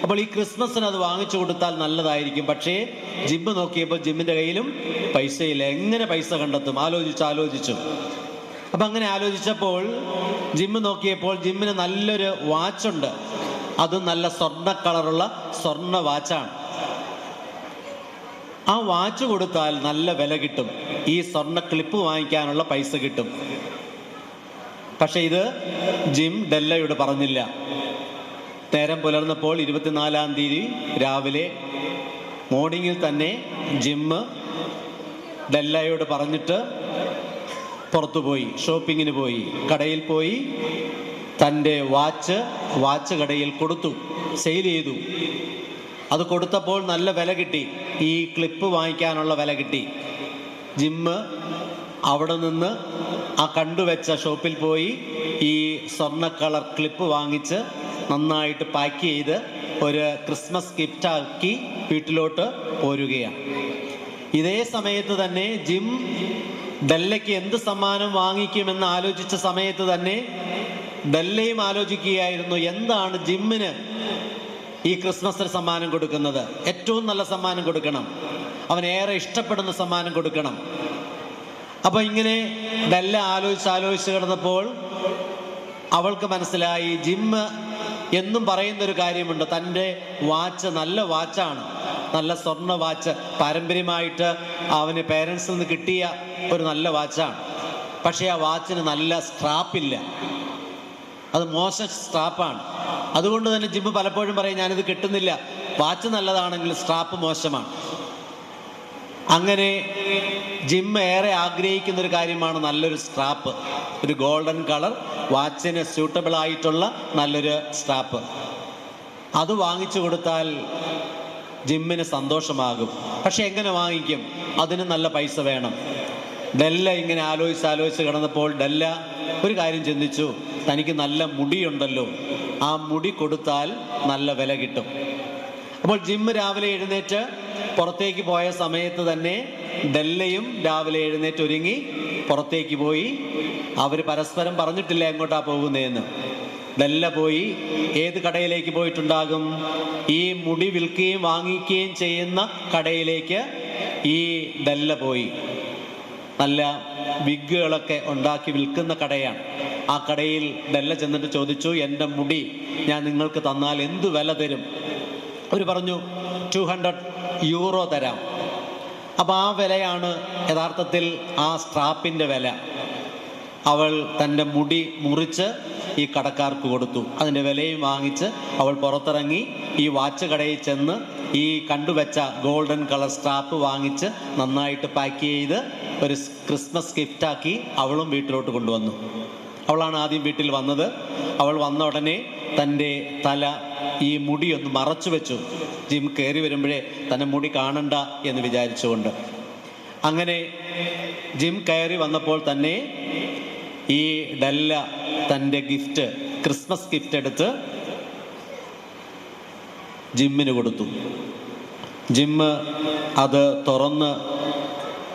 അപ്പോൾ ഈ ക്രിസ്മസിന് അത് വാങ്ങിച്ചു കൊടുത്താൽ നല്ലതായിരിക്കും. പക്ഷേ ജിമ്മ് നോക്കിയപ്പോൾ ജിമ്മിൻ്റെ കയ്യിലും പൈസയില്ല. എങ്ങനെ പൈസ കണ്ടെത്തും? ആലോചിച്ചു. അപ്പം അങ്ങനെ ആലോചിച്ചപ്പോൾ ജിമ്മ് നോക്കിയപ്പോൾ ജിമ്മിന് നല്ലൊരു വാച്ചുണ്ട്. അതും നല്ല സ്വർണ്ണ കളറുള്ള സ്വർണ്ണ വാച്ചാണ്. ആ വാച്ച് കൊടുത്താൽ നല്ല വില കിട്ടും, ഈ സ്വർണ്ണ ക്ലിപ്പ് വാങ്ങിക്കാനുള്ള പൈസ കിട്ടും. പക്ഷെ ഇത് ജിം ഡെല്ലയോട് പറഞ്ഞില്ല. നേരം പുലർന്നപ്പോൾ 24-ാം തീയതി രാവിലെ മോർണിംഗിൽ തന്നെ ജിമ്മ് ഡെല്ലയോട് പറഞ്ഞിട്ട് പുറത്തുപോയി, ഷോപ്പിങ്ങിന് പോയി, കടയിൽ പോയി തൻ്റെ വാച്ച് കടയിൽ കൊടുത്തു, സെയിൽ ചെയ്തു. അത് കൊടുത്തപ്പോൾ നല്ല വില കിട്ടി, ഈ ക്ലിപ്പ് വാങ്ങിക്കാനുള്ള വില കിട്ടി. ജിമ്മ് അവിടെ നിന്ന് ആ കണ്ടുവെച്ച ഷോപ്പിൽ പോയി ഈ സ്വർണ്ണ കളർ ക്ലിപ്പ് വാങ്ങിച്ച് നന്നായിട്ട് പാക്ക് ചെയ്ത് ഒരു ക്രിസ്മസ് ഗിഫ്റ്റാക്കി വീട്ടിലോട്ട് പോരുകയാണ്. ഇതേ സമയത്ത് തന്നെ ജിം ഡെല്ലയ്ക്ക് എന്ത് സമ്മാനം വാങ്ങിക്കുമെന്ന് ആലോചിച്ച സമയത്ത് തന്നെ ഡെല്ലയും ആലോചിക്കുകയായിരുന്നു, എന്താണ് ജിമ്മിന് ഈ ക്രിസ്മസിന് സമ്മാനം കൊടുക്കുന്നത്. ഏറ്റവും നല്ല സമ്മാനം കൊടുക്കണം, അവനേറെ ഇഷ്ടപ്പെടുന്ന സമ്മാനം കൊടുക്കണം. അപ്പോൾ ഇങ്ങനെ ഡെല്ല ആലോചിച്ച് കിടന്നപ്പോൾ അവൾക്ക് മനസ്സിലായി, ജിമ്മ് എന്നും പറയുന്നൊരു കാര്യമുണ്ട്, തൻ്റെ വാച്ച് നല്ല വാച്ചാണ്, നല്ല സ്വർണ്ണ വാച്ച്, പാരമ്പര്യമായിട്ട് അവന് പേരൻസിൽ നിന്ന് കിട്ടിയ ഒരു നല്ല വാച്ചാണ്. പക്ഷേ ആ വാച്ചിന് നല്ല സ്ട്രാപ്പില്ല, അത് മോശം സ്ട്രാപ്പാണ്. അതുകൊണ്ട് തന്നെ ജിമ്മ് പലപ്പോഴും പറയും, ഞാനിത് കിട്ടുന്നില്ല, വാച്ച് നല്ലതാണെങ്കിൽ സ്ട്രാപ്പ് മോശമാണ്. അങ്ങനെ ജിമ്മ് ഏറെ ആഗ്രഹിക്കുന്ന ഒരു കാര്യമാണ് നല്ലൊരു സ്ട്രാപ്പ്, ഒരു ഗോൾഡൻ കളർ വാച്ചിന് സ്യൂട്ടബിൾ ആയിട്ടുള്ള നല്ലൊരു സ്ട്രാപ്പ്. അത് വാങ്ങിച്ചു കൊടുത്താൽ ജിമ്മിന് സന്തോഷമാകും. പക്ഷെ എങ്ങനെ വാങ്ങിക്കും? അതിന് നല്ല പൈസ വേണം. ഡെല്ല ഇങ്ങനെ ആലോചിച്ച് കിടന്നപ്പോൾ ഡെല്ല ഒരു കാര്യം ചിന്തിച്ചു, തനിക്ക് നല്ല മുടിയുണ്ടല്ലോ, ആ മുടി കൊടുത്താൽ നല്ല വില കിട്ടും. അപ്പോൾ ജിമ്മ് രാവിലെ എഴുന്നേറ്റ് പുറത്തേക്ക് പോയ സമയത്ത് തന്നെ ഡെല്ലയും രാവിലെ എഴുന്നേറ്റ് ഒരുങ്ങി പുറത്തേക്ക് പോയി. അവർ പരസ്പരം പറഞ്ഞിട്ടില്ല എങ്ങോട്ടാ പോകുന്നതെന്ന്. ഡെല്ല പോയി ഏത് കടയിലേക്ക് പോയിട്ടുണ്ടാകും? ഈ മുടി വിൽക്കുകയും വാങ്ങിക്കുകയും ചെയ്യുന്ന കടയിലേക്ക് ഈ ഡെല്ല പോയി. നല്ല വിഗുകളൊക്കെ ഉണ്ടാക്കി വിൽക്കുന്ന കടയാണ്. ആ കടയിൽ ഡെല്ല ചെന്നിട്ട് ചോദിച്ചു, എൻ്റെ മുടി ഞാൻ നിങ്ങൾക്ക് തന്നാൽ എന്ത് വില തരും? അവർ പറഞ്ഞു 200 യൂറോ തരാം. അപ്പോൾ ആ വിലയാണ് യഥാർത്ഥത്തിൽ ആ സ്ട്രാപ്പിൻ്റെ വില. അവൾ തൻ്റെ മുടി മുറിച്ച് ഈ കടക്കാർക്ക് കൊടുത്തു. അതിൻ്റെ വിലയും വാങ്ങിച്ച് അവൾ പുറത്തിറങ്ങി ഈ വാച്ച് കടയിൽ ചെന്ന് ഈ കണ്ടുവെച്ച ഗോൾഡൻ കളർ സ്ട്രാപ്പ് വാങ്ങിച്ച് നന്നായിട്ട് പാക്ക് ചെയ്ത് ഒരു ക്രിസ്മസ് ഗിഫ്റ്റാക്കി അവളും വീട്ടിലോട്ട് കൊണ്ടുവന്നു. അവളാണ് ആദ്യം വീട്ടിൽ വന്നത്. അവൾ വന്ന ഉടനെ തൻ്റെ തല ഈ മുടി ഒന്ന് മറച്ചു വെച്ചു, ജിം കയറി വരുമ്പോഴേ തന്നെ മുടി കാണണ്ട എന്ന് വിചാരിച്ചുകൊണ്ട്. അങ്ങനെ ജിം കയറി വന്നപ്പോൾ തന്നെ ഈ ഡെല്ല തൻ്റെ ഗിഫ്റ്റ്, ക്രിസ്മസ് ഗിഫ്റ്റ് എടുത്ത് ജിമ്മിന് കൊടുത്തു. ജിമ്മ് അത് തുറന്ന്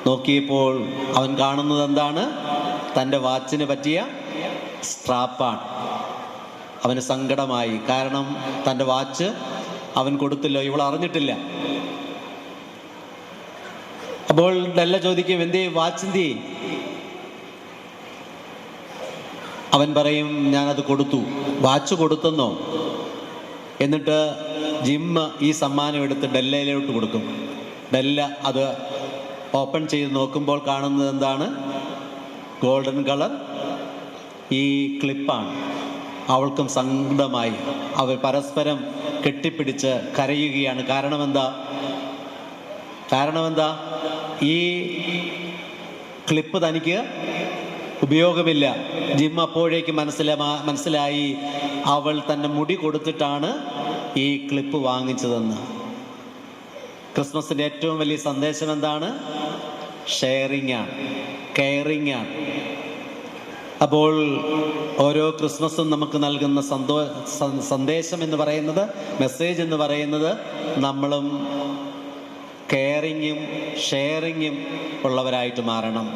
നോക്കിയപ്പോൾ അവൻ കാണുന്നത് എന്താണ്? തൻ്റെ വാച്ചിന് പറ്റിയ സ്ട്രാപ്പാണ്. അവന് സങ്കടമായി. കാരണം തൻ്റെ വാച്ച് അവൻ കൊടുത്തില്ല, ഇവൾ അറിഞ്ഞിട്ടില്ല. അപ്പോൾ ഡെല്ല ചോദിക്കും, എന്തേ വാച്ച് എന്തേ? അവൻ പറയും, ഞാനത് കൊടുത്തു. വാച്ച് കൊടുത്തെന്നോ? എന്നിട്ട് ജിമ്മ് ഈ സമ്മാനം എടുത്ത് ഡെല്ലയിലോട്ട് കൊടുക്കും. ഡെല്ല അത് ഓപ്പൺ ചെയ്ത് നോക്കുമ്പോൾ കാണുന്നത് എന്താണ്? ഗോൾഡൻ കളർ ഈ ക്ലിപ്പാണ്. അവൾക്കും സങ്കടമായി. അവർ പരസ്പരം കെട്ടിപ്പിടിച്ച് കരയുകയാണ്. കാരണം എന്താ? ഈ ക്ലിപ്പ് തനിക്ക് ഉപയോഗമില്ല. ജിം അപ്പോഴേക്ക് മനസ്സിലായി അവൾ തന്നെ മുടി കൊടുത്തിട്ടാണ് ഈ ക്ലിപ്പ് വാങ്ങിച്ചതെന്ന്. ക്രിസ്മസിൻ്റെ ഏറ്റവും വലിയ സന്ദേശം എന്താണ്? ഷെയറിംഗ് ആണ്, കെയറിംഗ് ആണ്. അപ്പോൾ ഓരോ ക്രിസ്മസും നമുക്ക് നൽകുന്ന സന്ദേശം എന്ന് പറയുന്നത്, മെസ്സേജ് എന്ന് പറയുന്നത്, നമ്മളും കെയറിങ്ങും ഷെയറിങ്ങും ഉള്ളവരായിട്ട് മാറണം.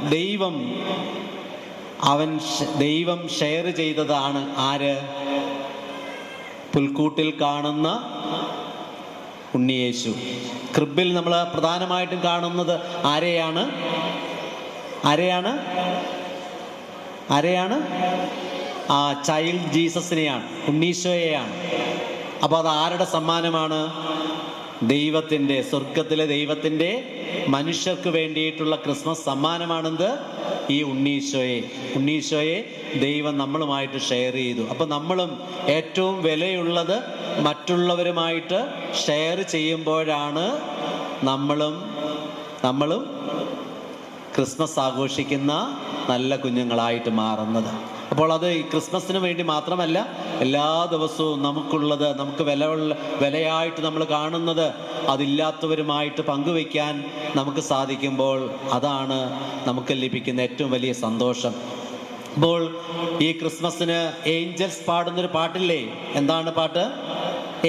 ദൈവം ഷെയർ ചെയ്തതാണ് ആര്? പുൽക്കൂട്ടിൽ കാണുന്ന ഉണ്ണിയേശു. ക്രിബിൽ നമ്മൾ പ്രധാനമായിട്ടും കാണുന്നത് ആരെയാണ്? ആ ചൈൽഡ് ജീസസിനെയാണ്, ഉണ്ണീശോയെയാണ്. അപ്പോൾ അത് ആരുടെ സമ്മാനമാണ്? ദൈവത്തിൻ്റെ, സ്വർഗത്തിലെ ദൈവത്തിൻ്റെ മനുഷ്യർക്ക് വേണ്ടിയിട്ടുള്ള ക്രിസ്മസ് സമ്മാനമാണെന്ത്? ഈ ഉണ്ണീശോയെ ദൈവം നമ്മളുമായിട്ട് ഷെയർ ചെയ്തു. അപ്പോൾ നമ്മളും ഏറ്റവും വിലയുള്ളത് മറ്റുള്ളവരുമായിട്ട് ഷെയർ ചെയ്യുമ്പോഴാണ് നമ്മളും ക്രിസ്മസ് ആഘോഷിക്കുന്ന നല്ല കുഞ്ഞുങ്ങളായിട്ട് മാറുന്നത്. അപ്പോൾ അത് ഈ ക്രിസ്മസിന് വേണ്ടി മാത്രമല്ല, എല്ലാ ദിവസവും നമുക്കുള്ളത്, നമുക്ക് വിലയായിട്ട് നമ്മൾ കാണുന്നത് അതില്ലാത്തവരുമായിട്ട് പങ്കുവയ്ക്കാൻ നമുക്ക് സാധിക്കുമ്പോൾ അതാണ് നമുക്ക് ലഭിക്കുന്ന ഏറ്റവും വലിയ സന്തോഷം. അപ്പോൾ ഈ ക്രിസ്മസിന് ഏഞ്ചൽസ് പാടുന്നൊരു പാട്ടില്ലേ? എന്താണ് പാട്ട്?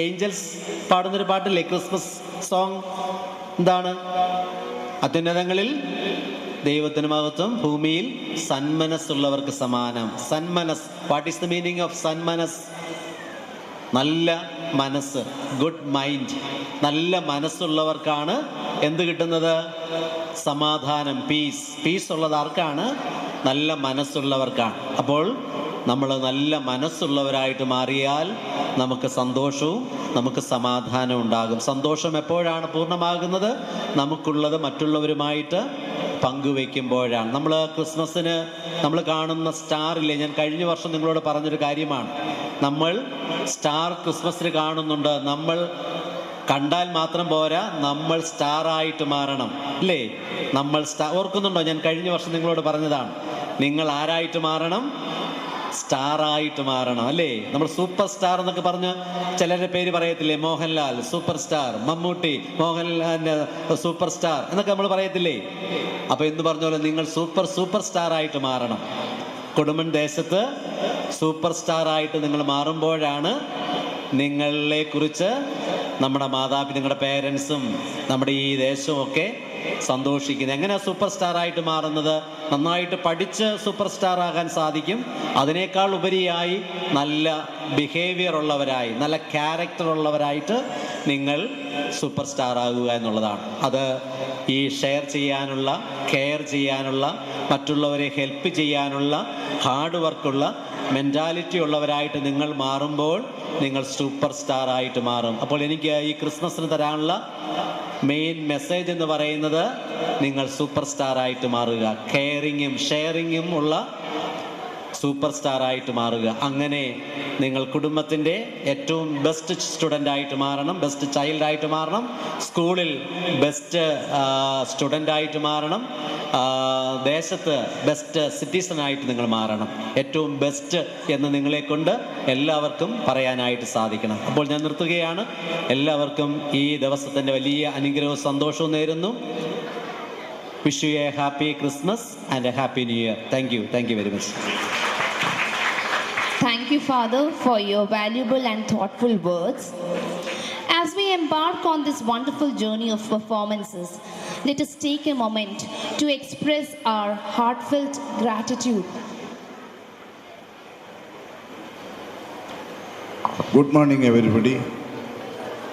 ഏഞ്ചൽസ് പാടുന്നൊരു പാട്ടില്ലേ? ക്രിസ്മസ് സോങ് എന്താണ്? അത്യുന്നതങ്ങളിൽ ദൈവത്തിന് മഹത്വം, ഭൂമിയിൽ സന്മനസ്സുള്ളവർക്ക് സമാനം. സന്മനസ്, what is the meaning of സന്മനസ്? നല്ല മനസ്സ്, ഗുഡ് മൈൻഡ്. നല്ല മനസ്സുള്ളവർക്കാണ് എന്ത് കിട്ടുന്നത്? സമാധാനം, പീസ് ഉള്ളത് ആർക്കാണ്? നല്ല മനസ്സുള്ളവർക്കാണ്. അപ്പോൾ നമ്മൾ നല്ല മനസ്സുള്ളവരായിട്ട് മാറിയാൽ നമുക്ക് സന്തോഷവും നമുക്ക് സമാധാനവും ഉണ്ടാകും. സന്തോഷം എപ്പോഴാണ് പൂർണ്ണമാകുന്നത്? നമുക്കുള്ളത് മറ്റുള്ളവരുമായിട്ട് പങ്കുവയ്ക്കുമ്പോഴാണ്. നമ്മൾ ക്രിസ്മസിന് നമ്മൾ കാണുന്ന സ്റ്റാറില്ലേ, ഞാൻ കഴിഞ്ഞ വർഷം നിങ്ങളോട് പറഞ്ഞൊരു കാര്യമാണ്. നമ്മൾ സ്റ്റാർ ക്രിസ്മസിന് കാണുന്നുണ്ട്. നമ്മൾ കണ്ടാൽ മാത്രം പോരാ, നമ്മൾ സ്റ്റാറായിട്ട് മാറണം, അല്ലേ? നമ്മൾ ഓർക്കുന്നുണ്ടോ? ഞാൻ കഴിഞ്ഞ വർഷം നിങ്ങളോട് പറഞ്ഞതാണ്. നിങ്ങൾ ആരായിട്ട് മാറണം? സ്റ്റാറായിട്ട് മാറണം, അല്ലേ? നമ്മൾ സൂപ്പർ സ്റ്റാർ എന്നൊക്കെ പറഞ്ഞ് ചിലരുടെ പേര് പറയത്തില്ലേ? മോഹൻലാൽ സൂപ്പർ സ്റ്റാർ, മമ്മൂട്ടി മോഹൻലാലിൻ്റെ സൂപ്പർ സ്റ്റാർ എന്നൊക്കെ നമ്മൾ പറയത്തില്ലേ? അപ്പോൾ എന്ന് പറഞ്ഞ പോലെ നിങ്ങൾ സൂപ്പർ സ്റ്റാറായിട്ട് മാറണം. കൊടുമൺ ദേശത്ത് സൂപ്പർ സ്റ്റാറായിട്ട് നിങ്ങൾ മാറുമ്പോഴാണ് നിങ്ങളെക്കുറിച്ച് നമ്മുടെ നിങ്ങളുടെ പേരൻസും നമ്മുടെ ഈ ദേശവും ഒക്കെ സന്തോഷിക്കുന്നത്. എങ്ങനെയാണ് സൂപ്പർ സ്റ്റാറായിട്ട് മാറുന്നത്? നന്നായിട്ട് പഠിച്ച് സൂപ്പർ സ്റ്റാർ ആകാൻ സാധിക്കും. അതിനേക്കാൾ ഉപരിയായി നല്ല ബിഹേവിയർ ഉള്ളവരായി, നല്ല ക്യാരക്ടർ ഉള്ളവരായിട്ട് നിങ്ങൾ സൂപ്പർ സ്റ്റാർ ആകുക എന്നുള്ളതാണ്. അത് ഈ ഷെയർ ചെയ്യാനുള്ള, കെയർ ചെയ്യാനുള്ള, മറ്റുള്ളവരെ ഹെൽപ്പ് ചെയ്യാനുള്ള, ഹാർഡ് വർക്കുള്ള മെൻറ്റാലിറ്റി ഉള്ളവരായിട്ട് നിങ്ങൾ മാറുമ്പോൾ നിങ്ങൾ സൂപ്പർ സ്റ്റാർ ആയിട്ട് മാറും. അപ്പോൾ എനിക്ക് ഈ ക്രിസ്മസിന് തരാനുള്ള മെയിൻ മെസ്സേജ് എന്ന് പറയുന്നത്, നിങ്ങൾ സൂപ്പർ സ്റ്റാർ ആയിട്ട് മാറുക. കെയറിങ്ങും ഷെയറിങ്ങും ഉള്ള സൂപ്പർ സ്റ്റാർ ആയിട്ട് മാറുക. അങ്ങനെ നിങ്ങൾ കുടുംബത്തിൻ്റെ ഏറ്റവും ബെസ്റ്റ് സ്റ്റുഡൻ്റ് ആയിട്ട് മാറണം, ബെസ്റ്റ് ചൈൽഡ് ആയിട്ട് മാറണം, സ്കൂളിൽ ബെസ്റ്റ് സ്റ്റുഡൻ്റ് ആയിട്ട് മാറണം, ദേശത്ത് ബെസ്റ്റ് സിറ്റിസണായിട്ട് നിങ്ങൾ മാറണം. ഏറ്റവും ബെസ്റ്റ് എന്ന് നിങ്ങളെക്കൊണ്ട് എല്ലാവർക്കും പറയാനായിട്ട് സാധിക്കണം. അപ്പോൾ ഞാൻ നിർത്തുകയാണ്. എല്ലാവർക്കും ഈ ദിവസത്തിൻ്റെ വലിയ അനുഗ്രഹവും സന്തോഷവും നേരുന്നു. Wish you A happy Christmas and A happy new year. Thank you very much. Thank you, Father, for your valuable and thoughtful words. As we embark on this wonderful journey of performances, let us take a moment to express our heartfelt gratitude. Good morning everybody.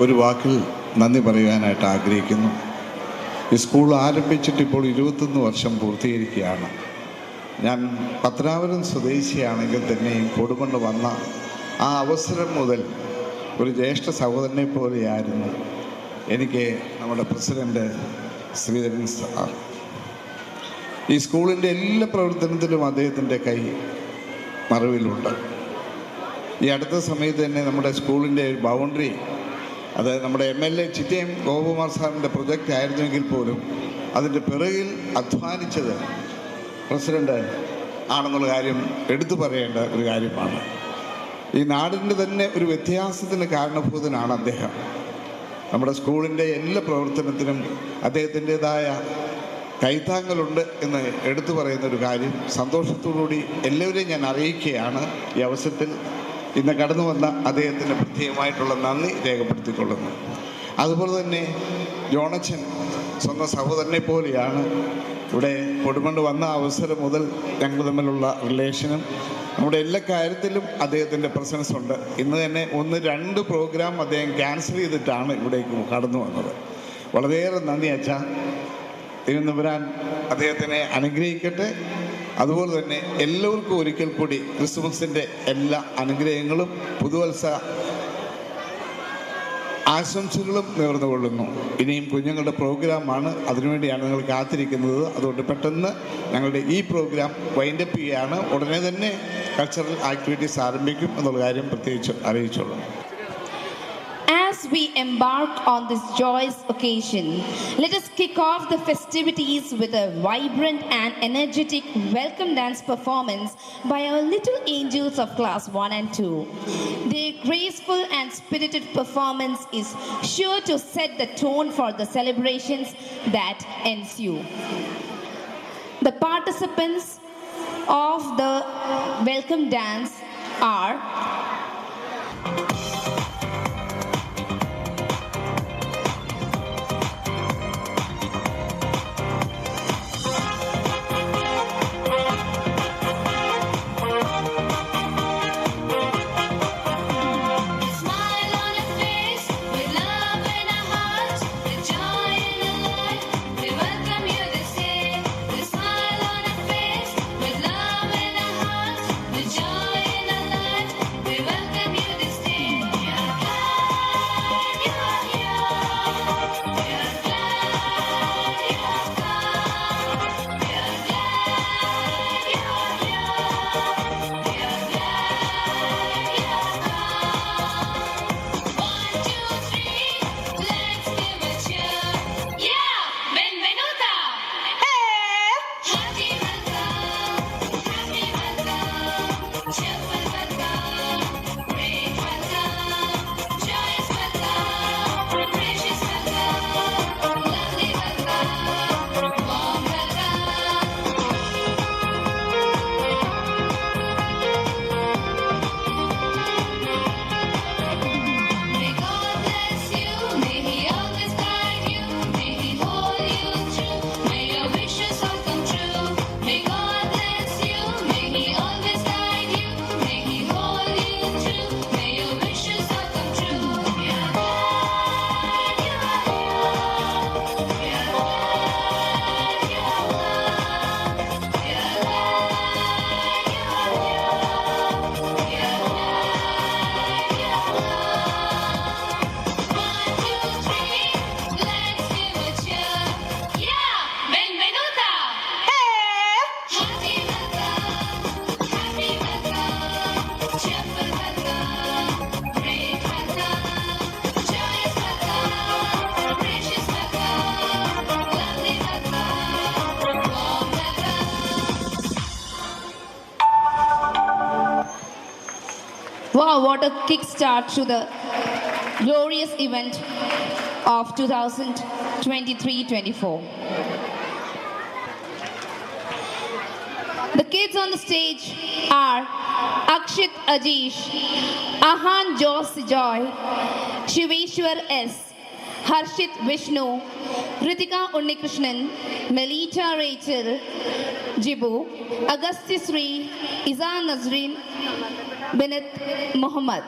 ഒരു വാക്കിൽ നന്ദി പറയാനായിട്ട് ആഗ്രഹിക്കുന്നു. ഈ school ആരംഭിച്ചിട്ട് ഇപ്പോൾ 21 വർഷം പൂർത്തീകരിക്കുകയാണ്. ഞാൻ പത്തനാപുരം സ്വദേശിയാണെങ്കിൽ തന്നെയും കൊടുകൊണ്ട് വന്ന ആ അവസരം മുതൽ ഒരു ജ്യേഷ്ഠ സഹോദരനെ പോലെയായിരുന്നു എനിക്ക് നമ്മുടെ പ്രസിഡൻറ്റ് ശ്രീധരൻ സാർ. ഈ സ്കൂളിൻ്റെ എല്ലാ പ്രവർത്തനത്തിലും അദ്ദേഹത്തിൻ്റെ കൈ മറവിലുണ്ട്. ഈ അടുത്ത സമയത്ത് തന്നെ നമ്മുടെ സ്കൂളിൻ്റെ ഒരു ബൗണ്ടറി, അത് നമ്മുടെ MLA ചിറ്റയം ഗോപകുമാർ സാറിൻ്റെ പ്രൊജക്റ്റ് ആയിരുന്നെങ്കിൽ പോലും അതിൻ്റെ പിറകിൽ അധ്വാനിച്ചത് പ്രസിഡൻ്റ് ആണെന്നുള്ള കാര്യം എടുത്തു പറയേണ്ട ഒരു കാര്യമാണ്. ഈ നാടിൻ്റെ തന്നെ ഒരു വ്യത്യാസത്തിന് കാരണഭൂതനാണ് അദ്ദേഹം. നമ്മുടെ സ്കൂളിൻ്റെ എല്ലാ പ്രവർത്തനത്തിനും അദ്ദേഹത്തിൻ്റെതായ കൈത്താങ്ങലുണ്ട് എന്ന് എടുത്തു പറയുന്ന ഒരു കാര്യം സന്തോഷത്തോടുകൂടി എല്ലാവരെയും ഞാൻ അറിയിക്കുകയാണ്. ഈ അവസരത്തിൽ ഇന്ന് കടന്നു വന്ന അദ്ദേഹത്തിന് പ്രത്യേകമായിട്ടുള്ള നന്ദി രേഖപ്പെടുത്തിക്കൊള്ളുന്നു. അതുപോലെ തന്നെ ജോണച്ചൻ സ്വന്തം സഹോദരനെ പോലെയാണ്. ഇവിടെ കൊടുമണ്ട് വന്ന അവസരം മുതൽ ഞങ്ങൾ തമ്മിലുള്ള റിലേഷനും നമ്മുടെ എല്ലാ കാര്യത്തിലും അദ്ദേഹത്തിൻ്റെ പ്രസൻസ് ഉണ്ട്. ഇന്ന് തന്നെ 1-2 പ്രോഗ്രാം അദ്ദേഹം ക്യാൻസൽ ചെയ്തിട്ടാണ് ഇവിടേക്ക് കടന്നു വന്നത്. വളരെയേറെ നന്ദി അച്ഛാ. തിരുവനന്തപുരം അദ്ദേഹത്തിനെ അനുഗ്രഹിക്കട്ടെ. അതുപോലെ തന്നെ എല്ലാവർക്കും ഒരിക്കൽ കൂടി ക്രിസ്മസിൻ്റെ എല്ലാ അനുഗ്രഹങ്ങളും പുതുവത്സ ആശംസകളും നേർന്നുകൊള്ളുന്നു. ഇനിയും കുഞ്ഞുങ്ങളുടെ പ്രോഗ്രാമാണ്, അതിനുവേണ്ടിയാണ് നിങ്ങൾ കാത്തിരിക്കുന്നത്. അതുകൊണ്ട് പെട്ടെന്ന് ഞങ്ങളുടെ ഈ പ്രോഗ്രാം വൈൻഡപ്പ് ചെയ്യുകയാണ്. ഉടനെ തന്നെ കൾച്ചറൽ ആക്ടിവിറ്റീസ് ആരംഭിക്കും എന്നുള്ള കാര്യം പ്രത്യേകിച്ച് അറിയിച്ചോളൂ. As we embark on this joyous occasion, let us kick off the festivities with a vibrant and energetic welcome dance performance by our little angels of class 1 and 2. Their graceful and spirited performance is sure to set the tone for the celebrations that ensue. The participants of the welcome dance are Wow, what a kickstart to the glorious event of 2023-24. The kids on the stage are Akshit Ajish, Ahan Joy, Shiveshwar S., Harshit Vishnu, Ritika Unnikrishnan, Melita Rachel, Jibu, Agastya Sri, Iza Nazreen, Binit Muhammad.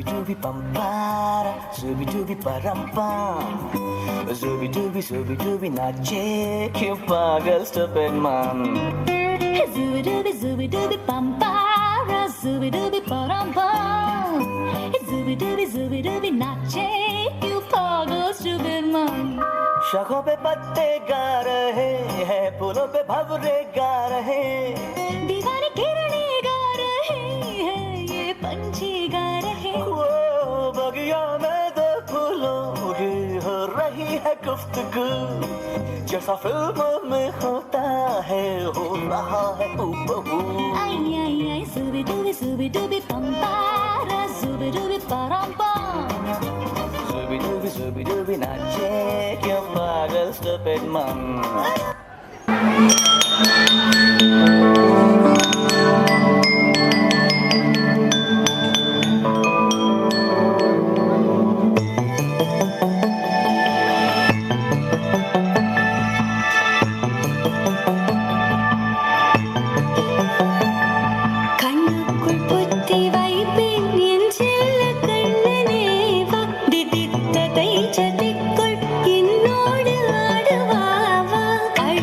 Zooby pampara, zooby dooby parampam. Zooby dooby nache, you pagal stupid man. Zooby dooby pampara, zooby dooby parampam. Zooby dooby nache, you pagal stupid man. शाखों पे पत्ते गा रहे हैं, फूलों पे भंवरे गा रहे, दीवाने किरणें गा रहे हैं, ये पंछी गा रहे। वो बगिया में दो फूलों की हो रही है गुफ्तगू, जैसा फिल्मों में होता है हो रहा है हूबहू। आई आई आई zooby dooby pampara, zooby dooby parampam. Zooby dooby nache, you pagal stupid man. I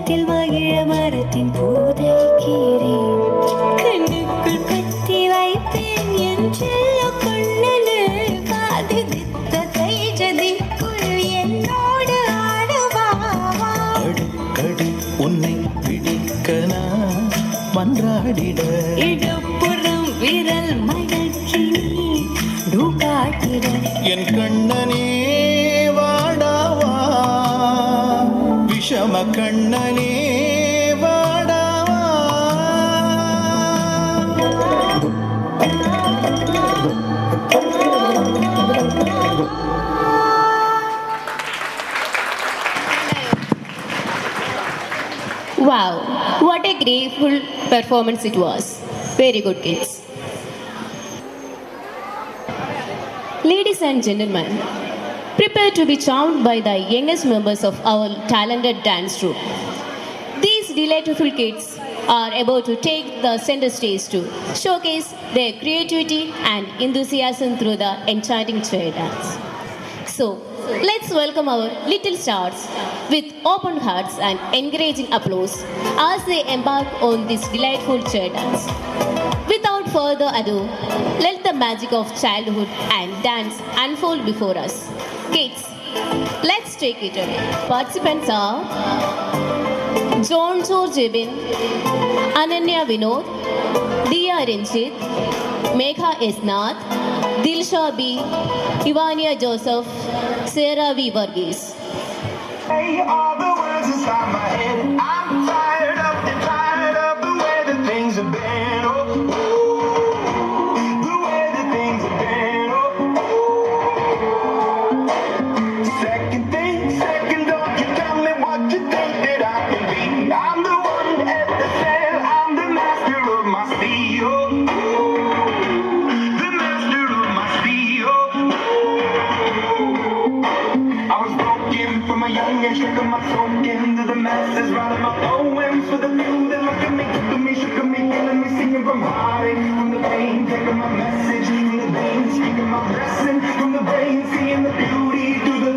മരത്തിൽ മകിഴമരത്തിൻ പൂതൈക്കീറി കണ്ണുക്കുൾ കത്തി വൈപ്പേൻ എൻ ചെല്ലു കണ്ണന് കാതിദിത്ത തൈജതിക്കുൾ എന്നോട് ആടുവാ അടുക്കടി ഉன்னை பிடிக்கன மன்றாடிட ഇടുപ്പുറം വിരൽ മടക്കി നീ ഡൂകാട്ടിട என் கண்ணனே வாடாவா விஷம கண்ணனே வாடாவா Wow, what a grateful performance it was. Very good, kids. Ladies and gentlemen, prepare to be charmed by the youngest members of our talented dance troupe. These delightful kids are about to take the center stage to showcase their creativity and enthusiasm through the enchanting chair dance. So, let's welcome our little stars with open hearts and encouraging applause as they embark on this delightful chair dance. Without further ado, let the magic of childhood and dance unfold before us. Kids, let's take it away. Participants are John Jebin, Ananya Vinod, Diya Renjit, Megha Esnath, Dilsha B, Ivania Joseph, Sarah V. Varghese. Hey, all the words inside my head. I'm tired of the way that things have been. Oh, oh, the way that things have been. Oh, oh. Second, don't you tell me what you think that I can be. I'm the one at the sail. I'm the master of my steel. Oh, the master of my steel. I was broken from a young age, sugar my soul into the masses, writing my poems for the few that look at me, took me, shook me, killing me, singing from heartache, from the pain, taking my message, from the veins, speaking my blessing, from the brain, seeing the beauty through the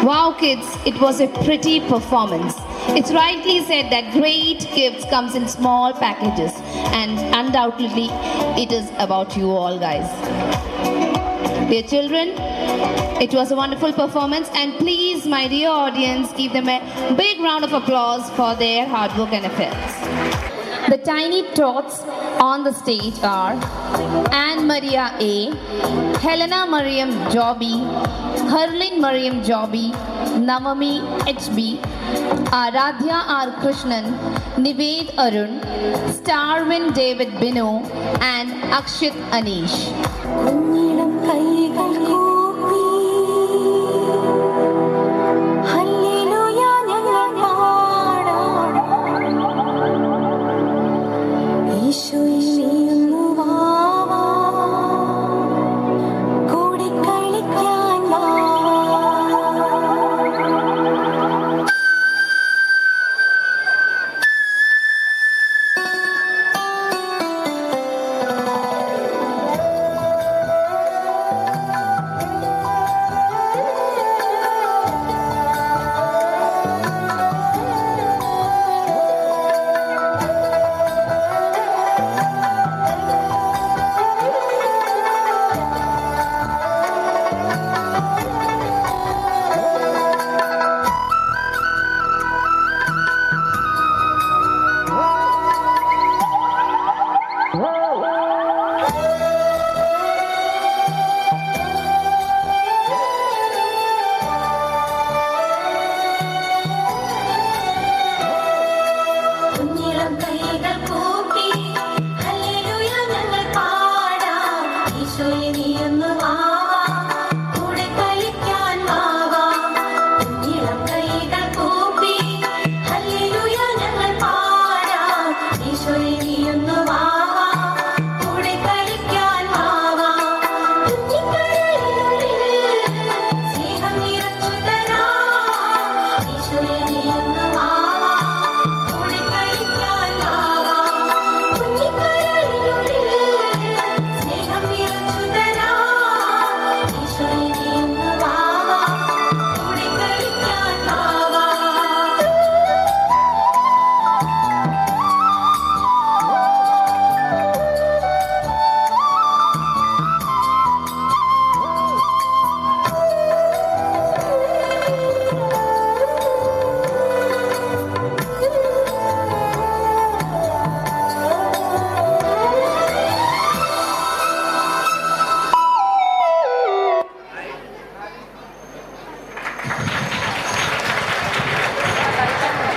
Wow, kids, it was a pretty performance. It's rightly said that great gifts comes in small packages, and undoubtedly it is about you all, guys. Dear children, it was a wonderful performance, and please, my dear audience, give them a big round of applause for their hard work and efforts. The tiny tots on the stage are Anne Maria A, Helena Mariam Joby, Herlin Mariam Joby, Navami HB, Aradhya R. Krishnan, Nived Arun, Starwin David Bino, and Akshit Anish. കുഞ്ഞിളം കൈകൾ കൂപ്പി hallelujah ഞങ്ങൾ പാടാം ഈശോയെ നീയൊന്നു വാവാ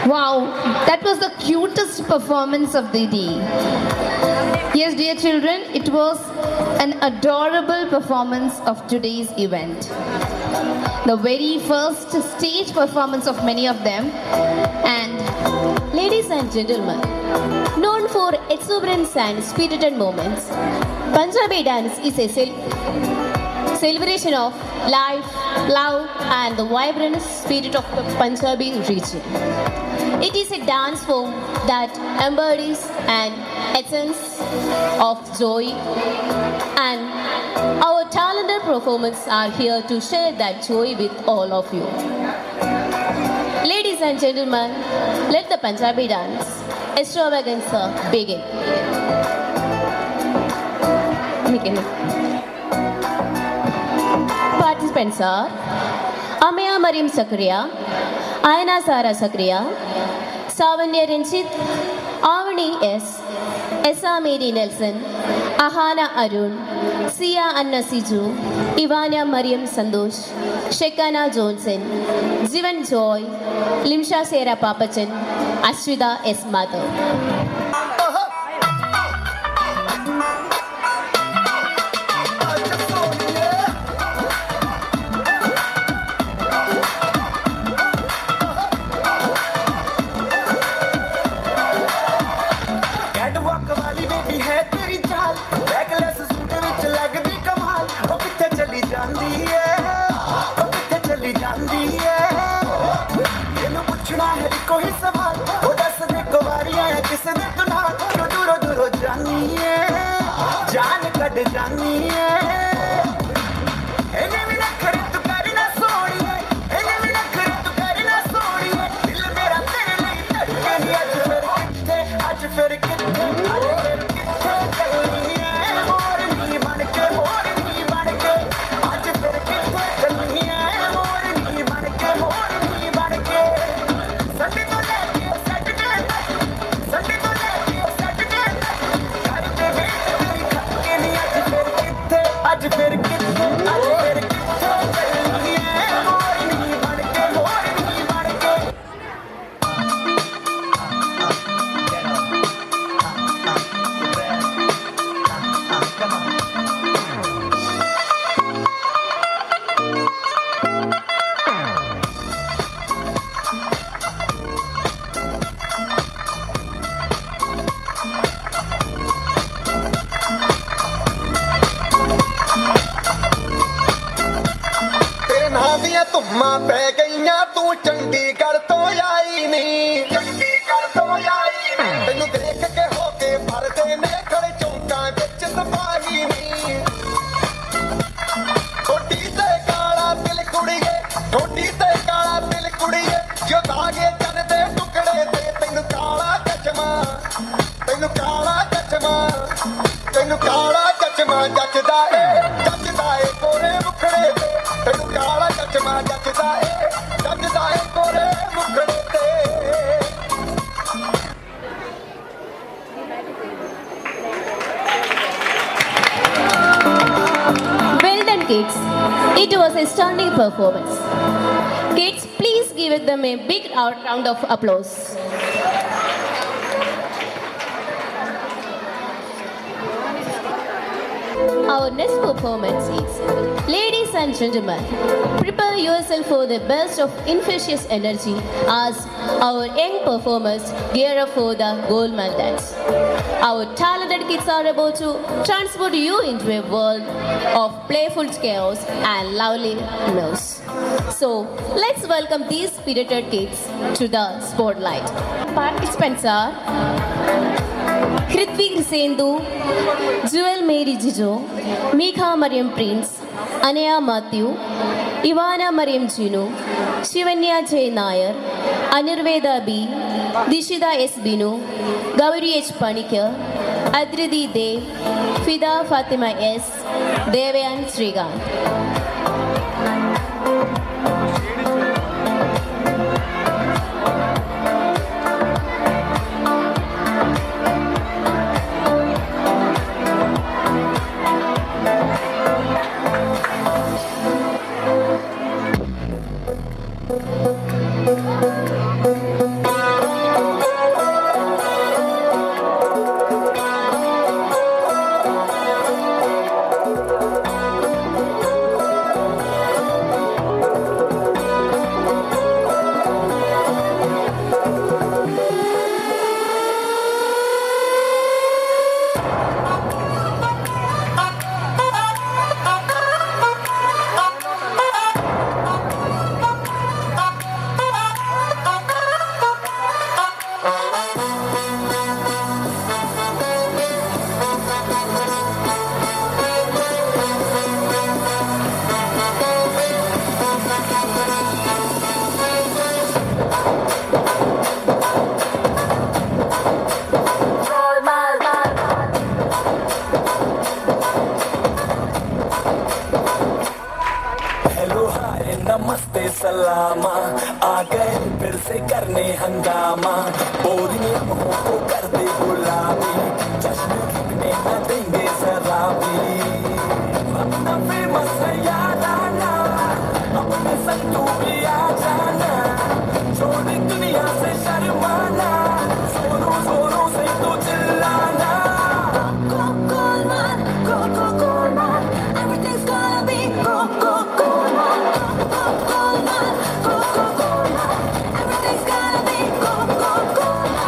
Wow, that was the cutest performance of the day. Yes, dear children, it was an adorable performance of today's event. The very first stage performance of many of them. And ladies and gentlemen, known for exuberance and spirited moments, Punjabi dance is a celebration of life, love, and the vibrant spirit of the Punjabi region. It is a dance form that embodies an essence of joy, and our talented performers are here to share that joy with all of you. Ladies and gentlemen, let the Punjabi dance extravaganza begin. Participants are Amaya Mariam Sakriya, Ayana Sara Sakriya, Savanya Renjit, Avani S, Esa Mary Nelson, Ahana Arun, Sia Anna Siju, Ivana Mariam Sandosh, Shekana Johnson, Jivan Joy, Limsha Sera Papachan, Ashwida S. Madhav. Kids, it was a stunning performance. Kids, please give them a big round of applause. Our next performance is, ladies and gentlemen, prepare yourself for the burst of infectious energy as our young performers gear up for the Golmaal dance. Our talented kids are about to transport you into a world of playful chaos and lovely news. So, let's welcome these spirited kids to the spotlight. Participants are Hrithvik Sendhu, Jewel Mary Jijo, Mika Mariam Prince, Anaya Matthew, Ivana Mariam Jinu, Shivanya J. Nair, Anirveda B, Dishida S. Binu, Gauri H. Panikar, Adridi Dev, Fida Fatima S., Devayan Srikanth. नमस्ते सलामा आ गए फिर से करने हंगामा बोरी लम्हों को कर दे गुलाबी जश्न रुकने न देंगे शराबी अपना फेमस है याद आना अपने संग तू भी आ जाना छोड़ दुनिया से शर्माना जोरों जोरों से तू चिल्लाना Everything's gonna be Coca-Cola. Coca-Cola. Everything's gonna be Coca-Cola.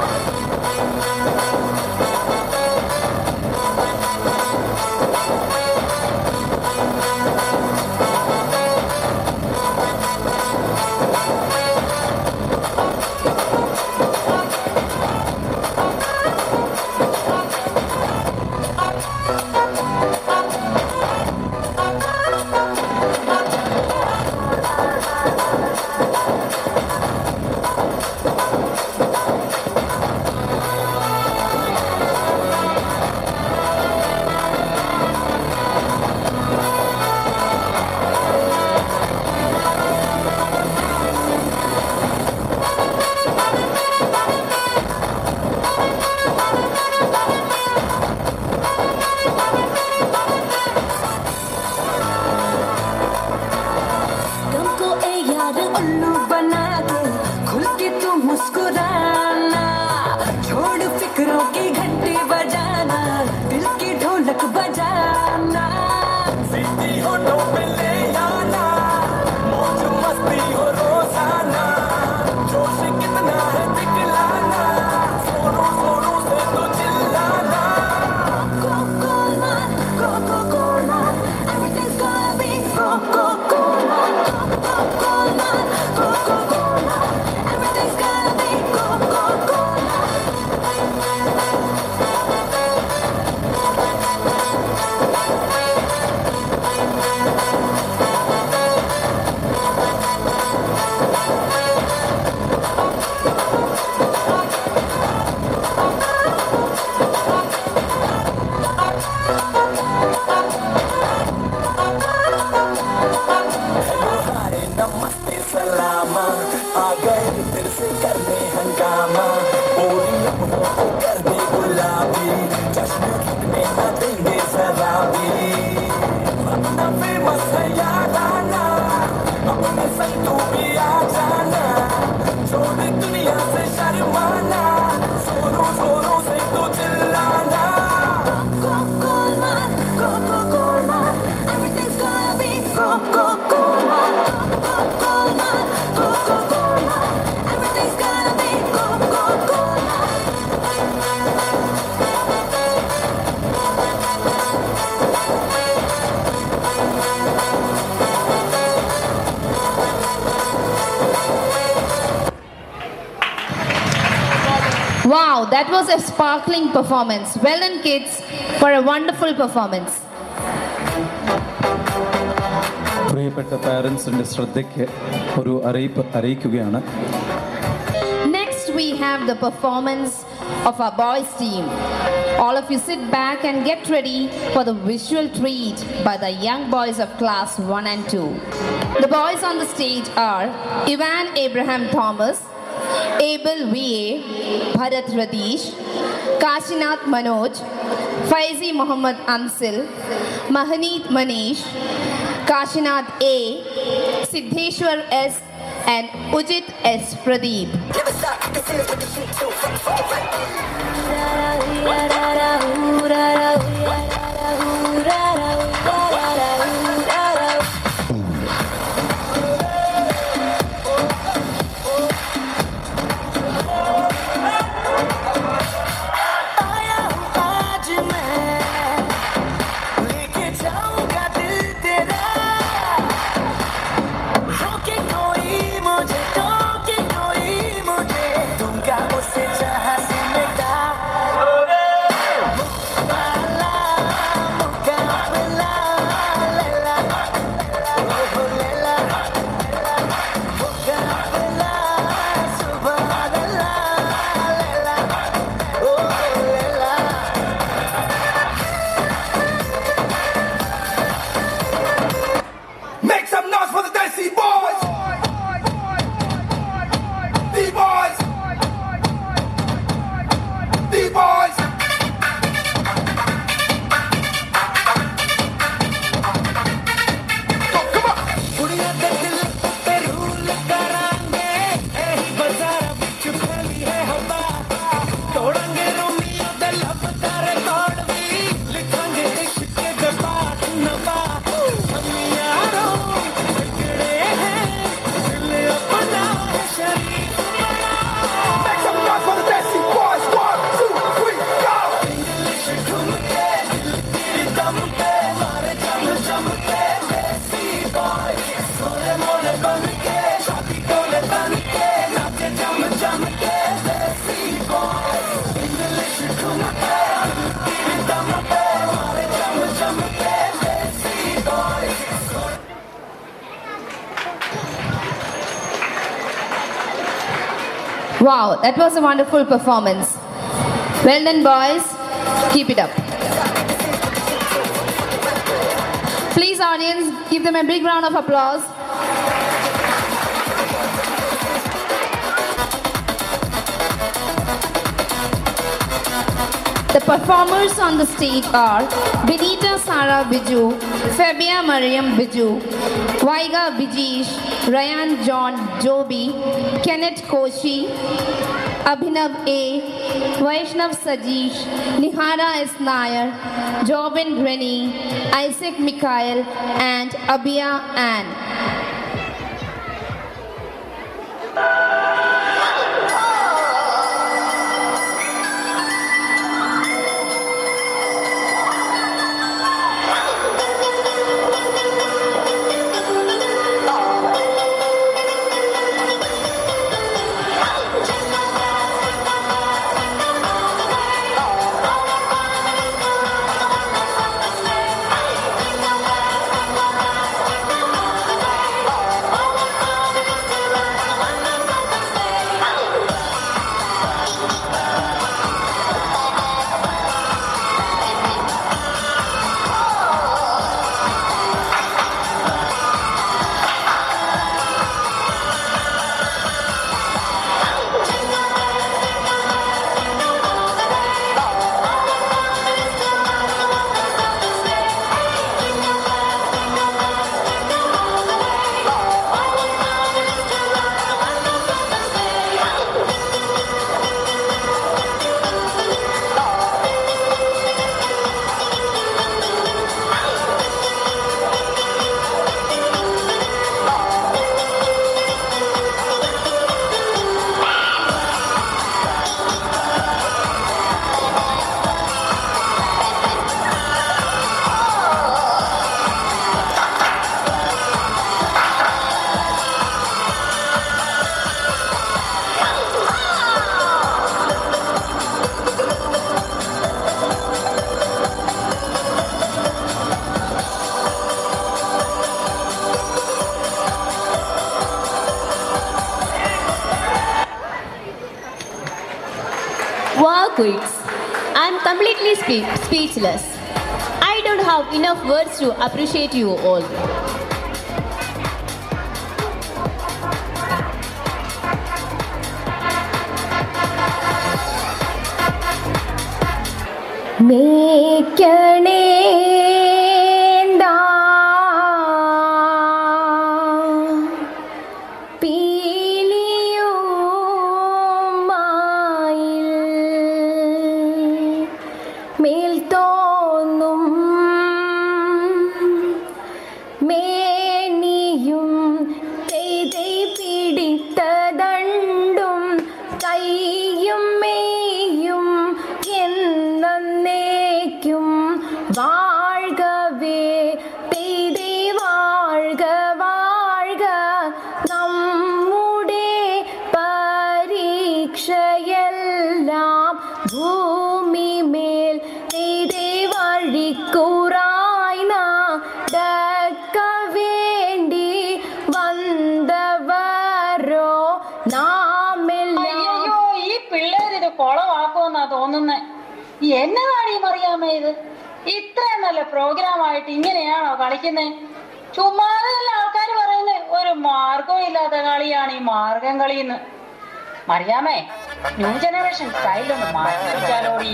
तुमको ए यार उल्लू बना दे खुल के तू मुस्कुराना छोड़ फिक्रों की घंटी बजाना दिल की ढोलक बजाना सीधी होठों पे ले आना मौज मस्ती हो रोजाना जोश कितना है दिखलाना जोरों जोरों से तो चिल्लाना Coca-Cola, Coca-Cola, everything's gonna be Coca-Cola. Coca-Cola, Coca-Cola, everything's gonna be Coca-Cola. हाय नमस्ते सलामा आ गए फिर से करने हंगामा बोरी लम्हों को कर दे गुलाबी जश्न रुकने न देंगे शराबी अपना फेमस है याद आना अपने संग तू भी आ जाना छोड़ दुनिया से शर्माना जोरों जोरों से तू चिल्लाना Coca-Cola, Coca-Cola, everything's gonna be Coca-Cola. Coca-Cola, Coca-Cola, everything's gonna be Coca-Cola. Wow, that was a sparkling performance. Well done, kids, for a wonderful performance. പ്രിയപ്പെട്ട പാരൻസിൻ്റെ ശ്രദ്ധയ്ക്ക് ഒരു അറിയിപ്പ് അറിയിക്കുകയാണ്. Next, we have the performance of our boys team. All of you sit back and get ready for the visual treat by the young boys of class 1 and 2. The boys on the stage are Ivan Abraham Thomas, Abel V.A., Bharat Radish, Kashinath Manoj, Faizi Muhammad Ansil, Mahaneet Manish, Kashinath A, Siddheshwar S, and Ujit S. Pradeep. Wow, that was a wonderful performance. Well done, boys. Keep it up. Please, audience, give them a big round of applause. The performers on the stage are Benita Sara Biju, Fabia Mariam Biju, Vaiga Bijish, Ryan John Joby, Kenneth Koshi, Abhinav A, Vaishnav Sajish, Nihara S. Nair, Jobin Rennie, Isaac Mikhail, and Abia Ann. Wow, quits. I'm completely speechless. I don't have enough words to appreciate you all. എന്നതാണ് ഈ മറിയാമ്മ ഇത്? ഇത്രയും നല്ല programme ആയിട്ട് ഇങ്ങനെയാണോ കളിക്കുന്നത്? ചുമ്മാതെ ആൾക്കാർ പറയുന്നത് ഒരു മാർഗവും ഇല്ലാത്ത കളിയാണ് ഈ മാർഗം കളിന്ന്. മറിയാമ്മേ, ന്യൂ ജനറേഷൻ സ്റ്റൈലൊന്ന് മാറ്റി വെച്ചാലോടി.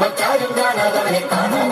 മറ്റാരും കാണാതെ കാണാൻ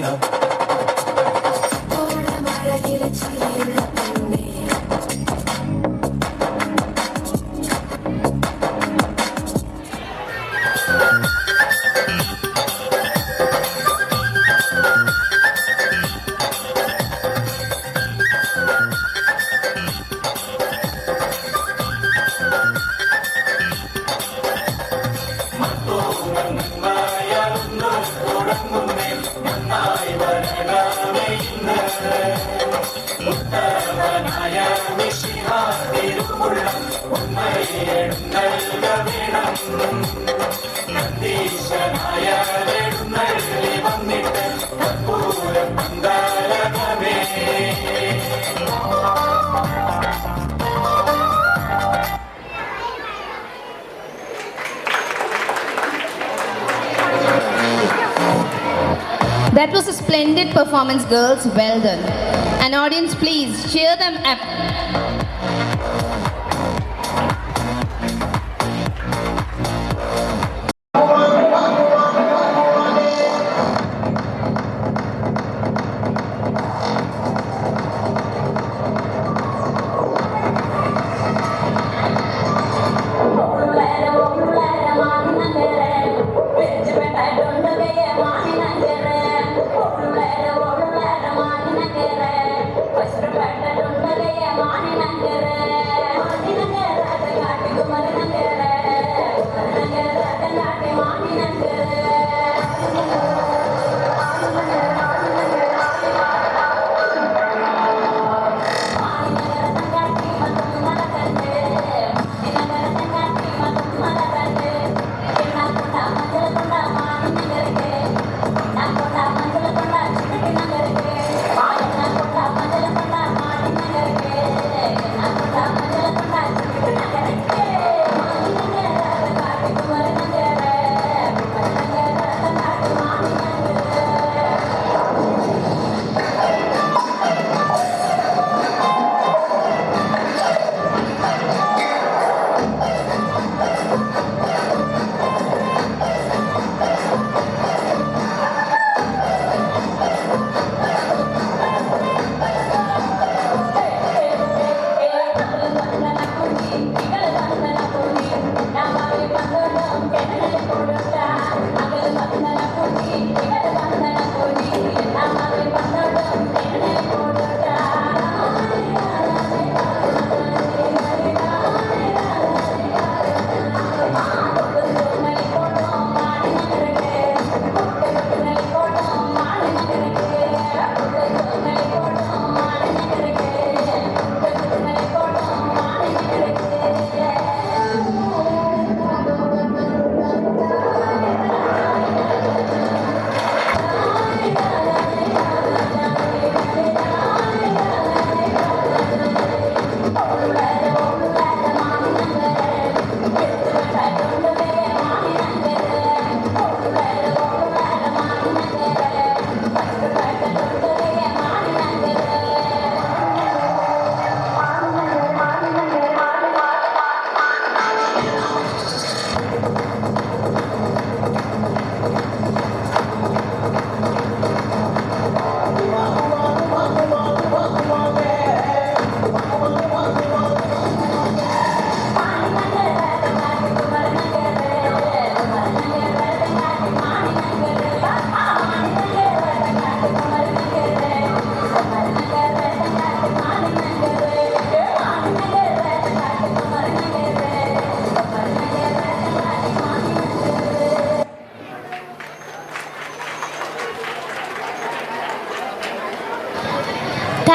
സ്നേഹം That was a splendid performance, girls. Well done. An audience, please cheer them up.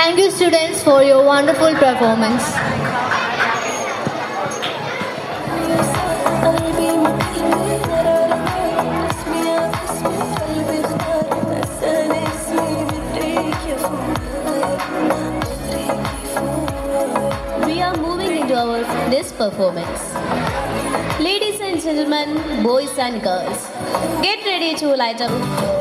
Thank you, students, for your wonderful performance. We are moving into our this performance. Ladies and gentlemen, boys and girls, get ready to light up.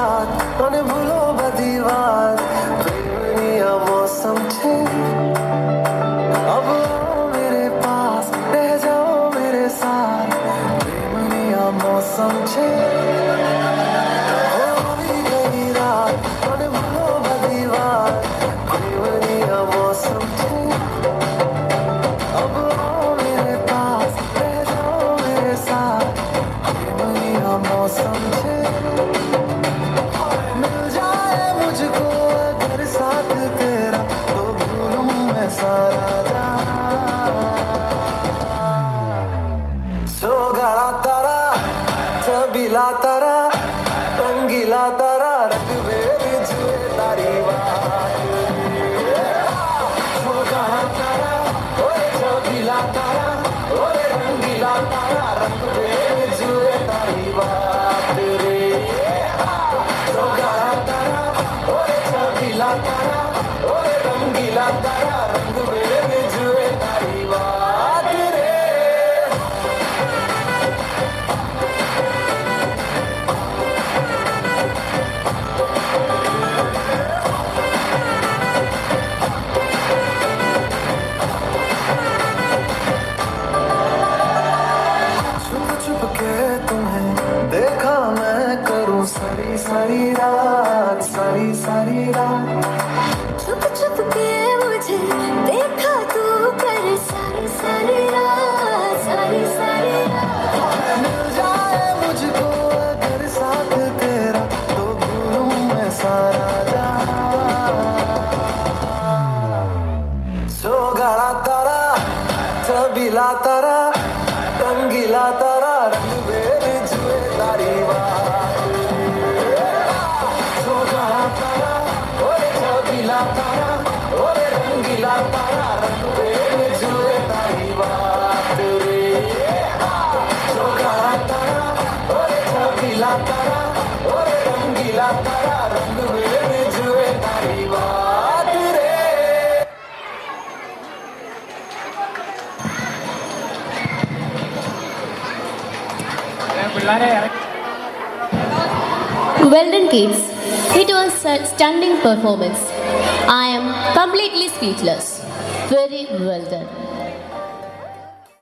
रात मन भूलो बदी बात प्रेमनिया मौसम छे अब आओ मेरे पास रह जाओ मेरे साथ प्रेमनिया मौसम छे होली गई रात मन भूलो बदी बात प्रेमनिया मौसम छे अब आओ मेरे पास रह जाओ मेरे साथ प्रेमनिया मौसम छे मिल जाए मुझको अगर साथ तेरा तो भूलूं मैं सारा सोगड़ा तारा छबीला तारा रंगीला तारा रंग मेरी जुए तारी बात सोगड़ा तारा ओए छबीला तारा ओए रंगीला तारा रंग मेरी जुए तारी बात रे सोगड़ा तारा ओए छबीला तारा ओए रंगीला तारा रंग मेरी जुए तारी बात रे छुप छुप के तुम्हें देखा मैं करूं सारी सारी रात सारी सारी रात छुप छुप के मुझे देखा तू कर सारी सारी रात सारी सारी रात मिल जाए मुझको अगर साथ तेरा तो भूलूं मैं सारा सोगड़ा तारा छबीला तारा रंगीला तारा रंग मेरे जुए तारी बात सोगड़ा तारा ओए छबीला तारा ओए रंगीला तारा रंग मेरे जुए तारी बात रे सोगड़ा तारा ओए छबीला तारा ओए रंगीला तारा रंग मेरे जुए तारी बात रे Well done, kids. It was a stunning performance. I am completely speechless. Very well done.